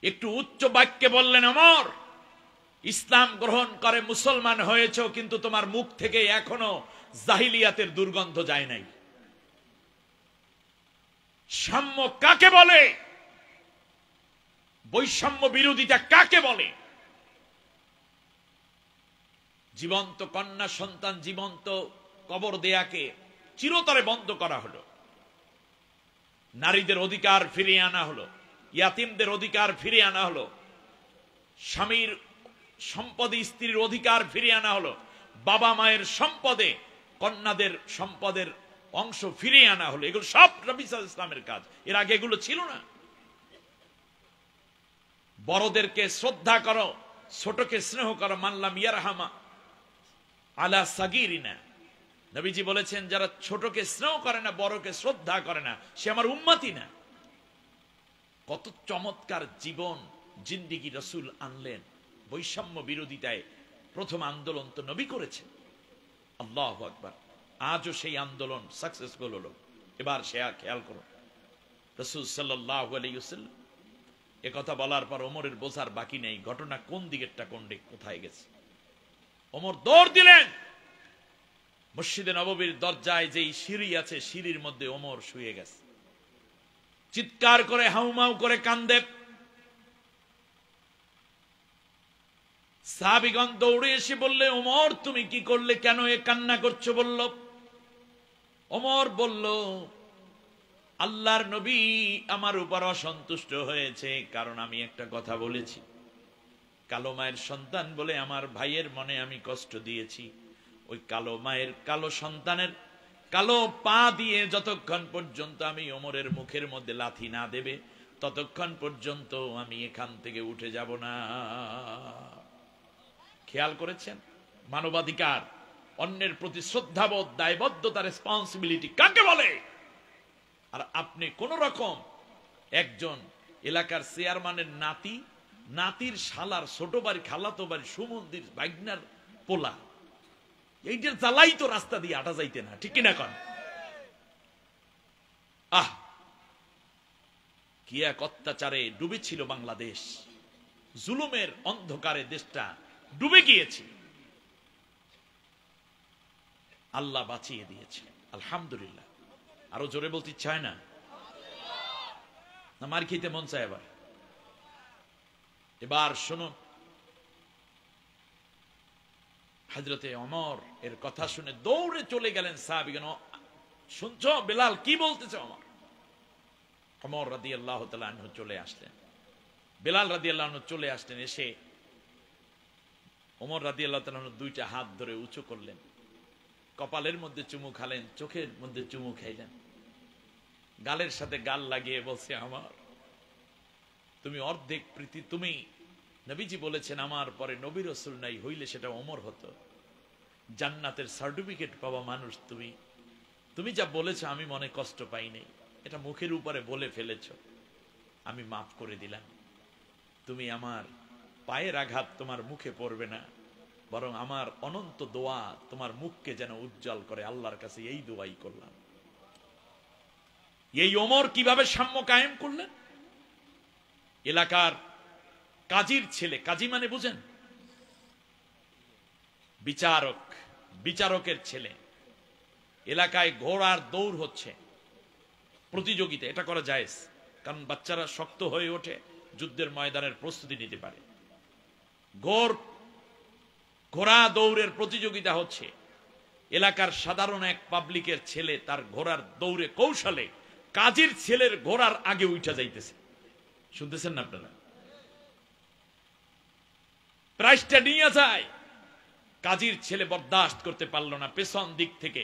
একটু উচ্চ বাক্যে বললেন, ওমর ইসলাম গ্রহণ করে মুসলমান হয়েছ, কিন্তু তোমার মুখ থেকে এখনো জাহিলিয়াতের দুর্গন্ধ যায় নাই। সাম্য কাকে বলে? বৈষম্য বিরোধিতা কাকে বলে? জীবন্ত কন্যা সন্তান জীবন্ত কবর দেয়াকে চিরতরে বন্ধ করা হলো, নারীদের অধিকার ফিরিয়ে আনা হলো, ইয়াতিমদের অধিকার ফিরিয়ে আনা হলো, স্বামীর সম্পদে স্ত্রীর অধিকার ফিরিয়ে আনা হলো, বাবা মায়ের সম্পদে কন্যাদের সম্পদের অংশ ফিরিয়ে আনা হলো। এগুলো সব নবী সাল্লাল্লাহু আলাইহি ইসলামের কাজ, এর আগে এগুলো ছিল না। বড়দেরকে শ্রদ্ধা করো, ছোটকে স্নেহ করো, মানলাম ইয়ারহামা আলা সাগিরিনা। নবীজি বলেছেন যারা ছোটকে স্নেহ করে না, বড়কে শ্রদ্ধা করে না, সে আমার উম্মতি না। কত চমৎকার জীবন জিন্দিগি রাসূল আনলেন। বৈষম্য বিরোধিতায় প্রথম আন্দোলন তো নবী করেছেন, আল্লাহু আকবার। আজও সেই আন্দোলন সাকসেসফুল হলো। এবার সে খেয়াল করো, রাসূল সাল্লাল্লাহু আলাইহি ওয়াসাল্লাম এ কথা বলার পর ওমরের বোঝার বাকি নেই ঘটনা কোন দিকেরটা কোন দিক কোথায় গেছে। ওমর দৌড় দিলেন মসজিদে নববীর দরজায়, যেই সিঁড়ি আছে সিঁড়ির মধ্যে ওমর শুয়ে গেছে, চিৎকার করে হাউমাউ করে কান্দে। সাহাবীগণ দৌড়ে এসে বললে, ওমর তুমি কি করলে, কেন এ কান্না করছো? বলল ওমর বলল, আল্লাহর নবী আমার উপর অসন্তুষ্ট হয়েছে, কারণ আমি একটা কথা বলেছি, কালো মায়ের সন্তান বলে আমার ভাইয়ের মনে আমি কষ্ট দিয়েছি। ওই কালো মায়ের কালো সন্তানের কালো পা দিয়ে যতক্ষণ পর্যন্ত আমি ওমরের মুখের মধ্যে লাথি না দেবে, ততক্ষণ পর্যন্ত আমি এখান থেকে উঠে যাব না। খেয়াল করেছেন মানবাধিকার, অন্যের প্রতি শ্রদ্ধাবোধ, দায়বদ্ধতা, রেসপন্সিবিলিটি কাকে বলে? আর আপনি কোন রকম একজন এলাকার চেয়ারম্যানের নাতির শালার ছোট বাড়ি, খালাতো বাড়ি, সুমন্দির বাইগনার পোলা, এইটার জ্বালাই তো রাস্তা দিয়ে আটা যাইতে না, ঠিক কিনা কন? কি এক অত্যাচারে ডুবেছিল বাংলাদেশ, জুলুমের অন্ধকারে দেশটা ডুবে গিয়েছে, আল্লাহ বাঁচিয়ে দিয়েছে, আলহামদুলিল্লাহ। আরো জোরে বলতে চায় না? মার খেতে মন চায়। এবার শুনুন, হযরতে ওমর এর কথা শুনে দৌড়ে চলে গেলেন সাহাবীগণ। শুনছো বেলাল কি বলতেছে? ওমর রাদিয়াল্লাহু তাআলা আনহু চলে আসলেন, বেলাল রাদিয়াল্লাহু আনহু চলে আসলেন। এসে ওমর রাদিয়াল্লাহু তাআলা আনহু দুইটা হাত ধরে উঁচু করলেন, কপালের মধ্যে চুমু খালেন, চোখের মধ্যে চুমু খাইলেন, গালের সাথে গাল লাগিয়ে বলছে, আমার তুমি অর্ধেক প্রীতি, তুমি নবীজি বলেছেন আমার পরে নবী রাসূল নাই, হইলে সেটা ওমর হতো। জান্নাতের সার্টিফিকেট পাওয়া মানুষ তুমি, তুমি যা বলেছো আমি মনে কষ্ট পাই নাই, এটা মুখের উপরে বলে ফেলেছ, আমি মাফ করে দিলাম। তুমি আমার পায়ের আঘাত তোমার মুখে পড়বে না, বরং আমার অনন্ত দোয়া তোমার মুখকে যেন উজ্জ্বল করে, আল্লাহর কাছে এই দোয়াই করলাম। এই ওমর কিভাবে সাম্য কায়েম করলেন? এলাকার কাজীর ছেলে, কাজী মানে বুঝেন, বিচারক, বিচারকের ছেলে, এলাকায় ঘোড়ার দৌড় হচ্ছে, প্রতিযোগিতা, এটা করা জায়েজ, কারণ বাচ্চারা শক্ত হয়ে ওঠে, যুদ্ধের ময়দানের প্রস্তুতি নিতে পারে। ঘোড়া দৌড়ের প্রতিযোগিতা হচ্ছে, এলাকার সাধারণ এক পাবলিকের ছেলে তার ঘোড়ার দৌড়ে কৌশলে কাজীর ছেলের ঘোড়ার আগে উঠা যাইতেছে। শুনতেছেন না আপনারা? প্রাইজটা নিয়ে যায়, কাজীর ছেলে বরদাস্ত করতে পারলো না, পেছন দিক থেকে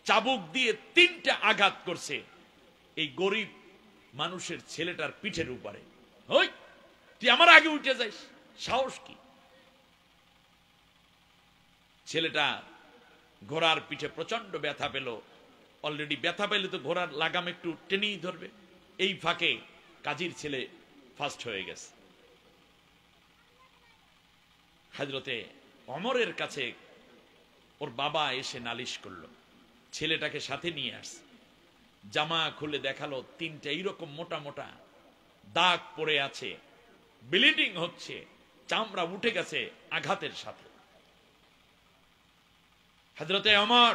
চাবুক দিয়ে 3টা আঘাত করছে এই গরিব মানুষের ছেলেটার পিঠের উপরে। ওই তুই আমার আগে উঠে যাইস, সাহস কি? ছেলেটা ঘোড়ার পিঠে প্রচন্ড ব্যথা পেল, অলরেডি ব্যথা পেলে তো ঘোড়ার লাগাম একটু টেনেই ধরবে, এই ফাঁকে কাজীর ছেলে ফার্স্ট হয়ে গেছে। হযরতে ওমরের কাছে ওর বাবা এসে নালিশ করলো, ছেলেটাকে সাথে নিয়ে আসছে, জামা খুলে দেখালো 3টা এইরকম মোটা মোটা দাগ পড়ে আছে, ব্লিডিং হচ্ছে, চামড়া উঠে গেছে আঘাতের সাথে। হযরতে ওমর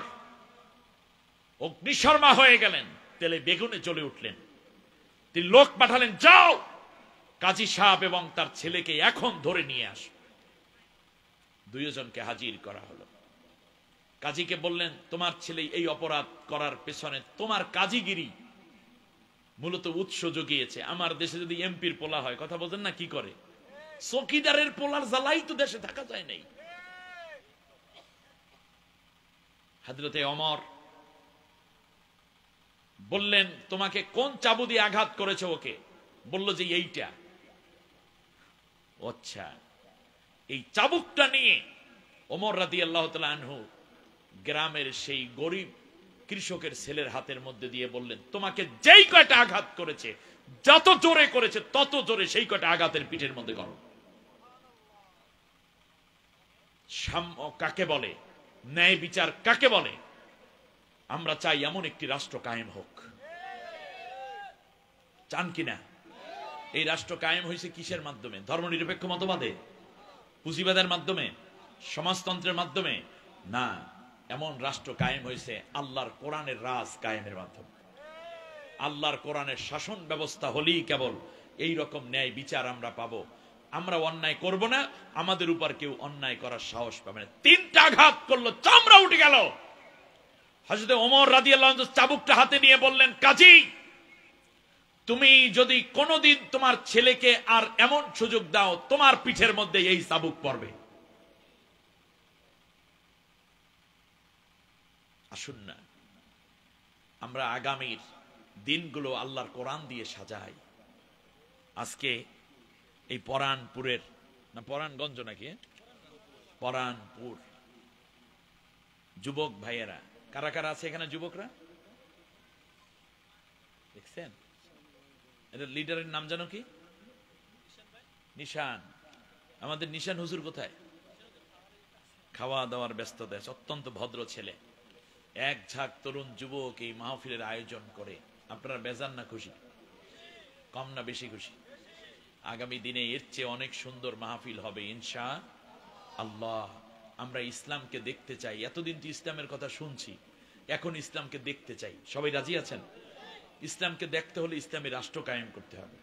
অগ্নিশর্মা হয়ে গেলেন, তেলে বেগুনে জ্বলে উঠলেন। তিনি লোক পাঠালেন, যাও কাজী সাহেব এবং তার ছেলেকে এখন ধরে নিয়ে আস। 2 জনকে হাজির করা হলো। কাজীকে বললেন, তোমার ছেলে এই অপরাধ করার পেছনে তোমার কাজীগিরি মূলত উৎস জুগিয়েছে। আমার দেশে যদি এমপির পোলা হয়, কথা বলতেন না, কি করে? চৌকিদারের পোলার জ্বালাই তো দেশে থাকা যায় নাই। হযরতে ওমর বললেন, তোমাকে কোন চাবু দিয়ে আঘাত করেছে? ওকে বলল যে এইটা। আচ্ছা, এই চাবুকটা নিয়ে ওমর রাদিয়াল্লাহু তাআলা আনহু গ্রামের সেই গরিব কৃষকের ছেলের হাতের মধ্যে দিয়ে বললেন, তোমাকে যেই কয়টা আঘাত করেছে, যত জোরে করেছে তত জোরে সেই কয়টা আঘাতের পিঠের মধ্যে করো। সাম্য কাকে বলে? ন্যায় বিচার কাকে বলে? আমরা চাই এমন একটি রাষ্ট্র কায়েম হোক, চান কিনা? এই রাষ্ট্র কায়েম হয়েছে কিসের মাধ্যমে? ধর্মনিরপেক্ষ মতবাদে, পুঁজিবাদের মাধ্যমে, সমাজতন্ত্রের মাধ্যমে না। এমন রাষ্ট্র কায়েম হয়েছে আল্লাহর কোরআনের রাজ কায়েমের মাধ্যমে। আল্লাহর কোরআনের শাসন ব্যবস্থা হলেই কেবল এই রকম ন্যায় বিচার আমরা পাবো। আমরা অন্যায় করব না, আমাদের উপর কেউ অন্যায় করার সাহস পাবে না। 3টা আঘাত করলো, চামড়া উঠে গেল। হযরত ওমর রাদিয়াল্লাহু আনহু চাবুকটা হাতে নিয়ে বললেন, কাজী তুমি যদি কোনোদিন তোমার ছেলেকে আর এমন সুযোগ দাও, তোমার পিঠের মধ্যে এই চাবুক পড়বে। আসুন না আমরা আগামীর দিনগুলো আল্লাহর কোরআন দিয়ে সাজাই। আজকে এই পরানপুরের, না পরানগঞ্জ নাকি, পরানপুর, যুবক ভাইয়েরা, কারা কারা আছে এখানে যুবকরা? দেখছেন এটা লিডারের নাম জানো কি? নিশান। আমাদের নিশান হুজুর কোথায়? খাওয়া দাওয়ার ব্যস্ততা, অত্যন্ত ভদ্র ছেলে। এক ঝাঁক তরুণ যুবক এই মাহফিলের আয়োজন করে। আপনারা বেজান না খুশি? কম না বেশি খুশি? আগামী দিনে এর চেয়ে অনেক সুন্দর মাহফিল হবে ইনশাআল্লাহ। আমরা ইসলামকে দেখতে চাই। এতদিন তো ইসলামের কথা শুনছি, এখন ইসলামকে দেখতে চাই। সবাই রাজি আছেন? ইসলামকে দেখতে হলে ইসলামী রাষ্ট্র কায়েম করতে হবে।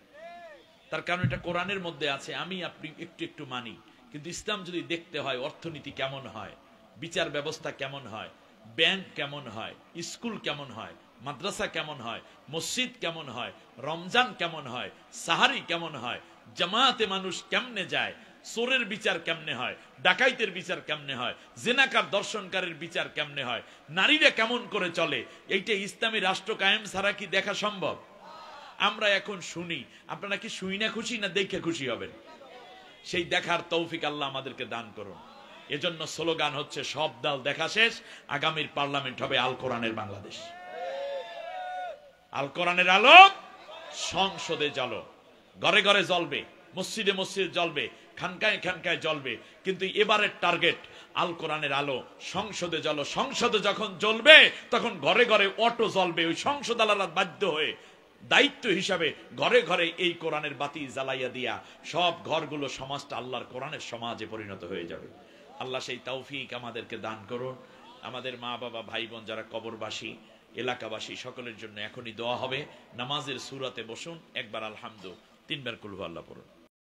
তার কারণ এটা কোরআনের মধ্যে আছে, আমি আপনি একটু একটু মানি। কিন্তু ইসলাম যদি দেখতে হয়, অর্থনীতি কেমন হয়, বিচার ব্যবস্থা কেমন হয়, ব্যাংক কেমন হয়, স্কুল কেমন হয়, মাদ্রাসা কেমন হয়, মসজিদ কেমন হয়, রমজান কেমন হয়, সাহারি কেমন হয়, জামাতে মানুষ কেমনে যায়, চোরের বিচার কেমনে হয়, ডাকাইতের বিচার কেমনে হয়, জেনাকার দর্শনকারের বিচার কেমনে হয়, নারীরা কেমন করে চলে, এইটা ইসলামী রাষ্ট্র কায়েম ছাড়া কি দেখা সম্ভব? আমরা এখন শুনি, আপনারা কি শুই না খুশি না দেখে খুশি হবেন? সেই দেখার তৌফিক আল্লাহ আমাদেরকে দান করুন। এজন্য স্লোগান হচ্ছে সব দল দেখা শেষ, আগামীর পার্লামেন্ট হবে আল কোরআনের বাংলাদেশ। আল কোরআনের আলো সংসদে জ্বলো, ঘরে ঘরে জ্বলবে, মসজিদে মসজিদে জ্বলবে, খানকায় খানকায় জ্বলবে। কিন্তু এবারের টার্গেট আল কোরআনের আলো সংসদে জ্বলো। সংসদে যখন জ্বলবে তখন ঘরে ঘরে অটো জ্বলবে। ওই সংসদ আলাদা বাধ্য হয়ে দায়িত্ব হিসাবে ঘরে ঘরে এই কোরআনের বাতি জ্বালাইয়া দিয়া সব ঘরগুলো সমাজটা আল্লাহর কোরআনের সমাজে পরিণত হয়ে যাবে। আল্লাহ সেই তৌফিক আমাদেরকে দান করুন। আমাদের মা বাবা ভাই বোন যারা কবরবাসী, এলাকাবাসী, সকলের জন্য এখনই দোয়া হবে। নামাজের সূরাতে বসুন, একবার আলহামদু, 3 বার কুল হু আল্লাহ পড়ুন।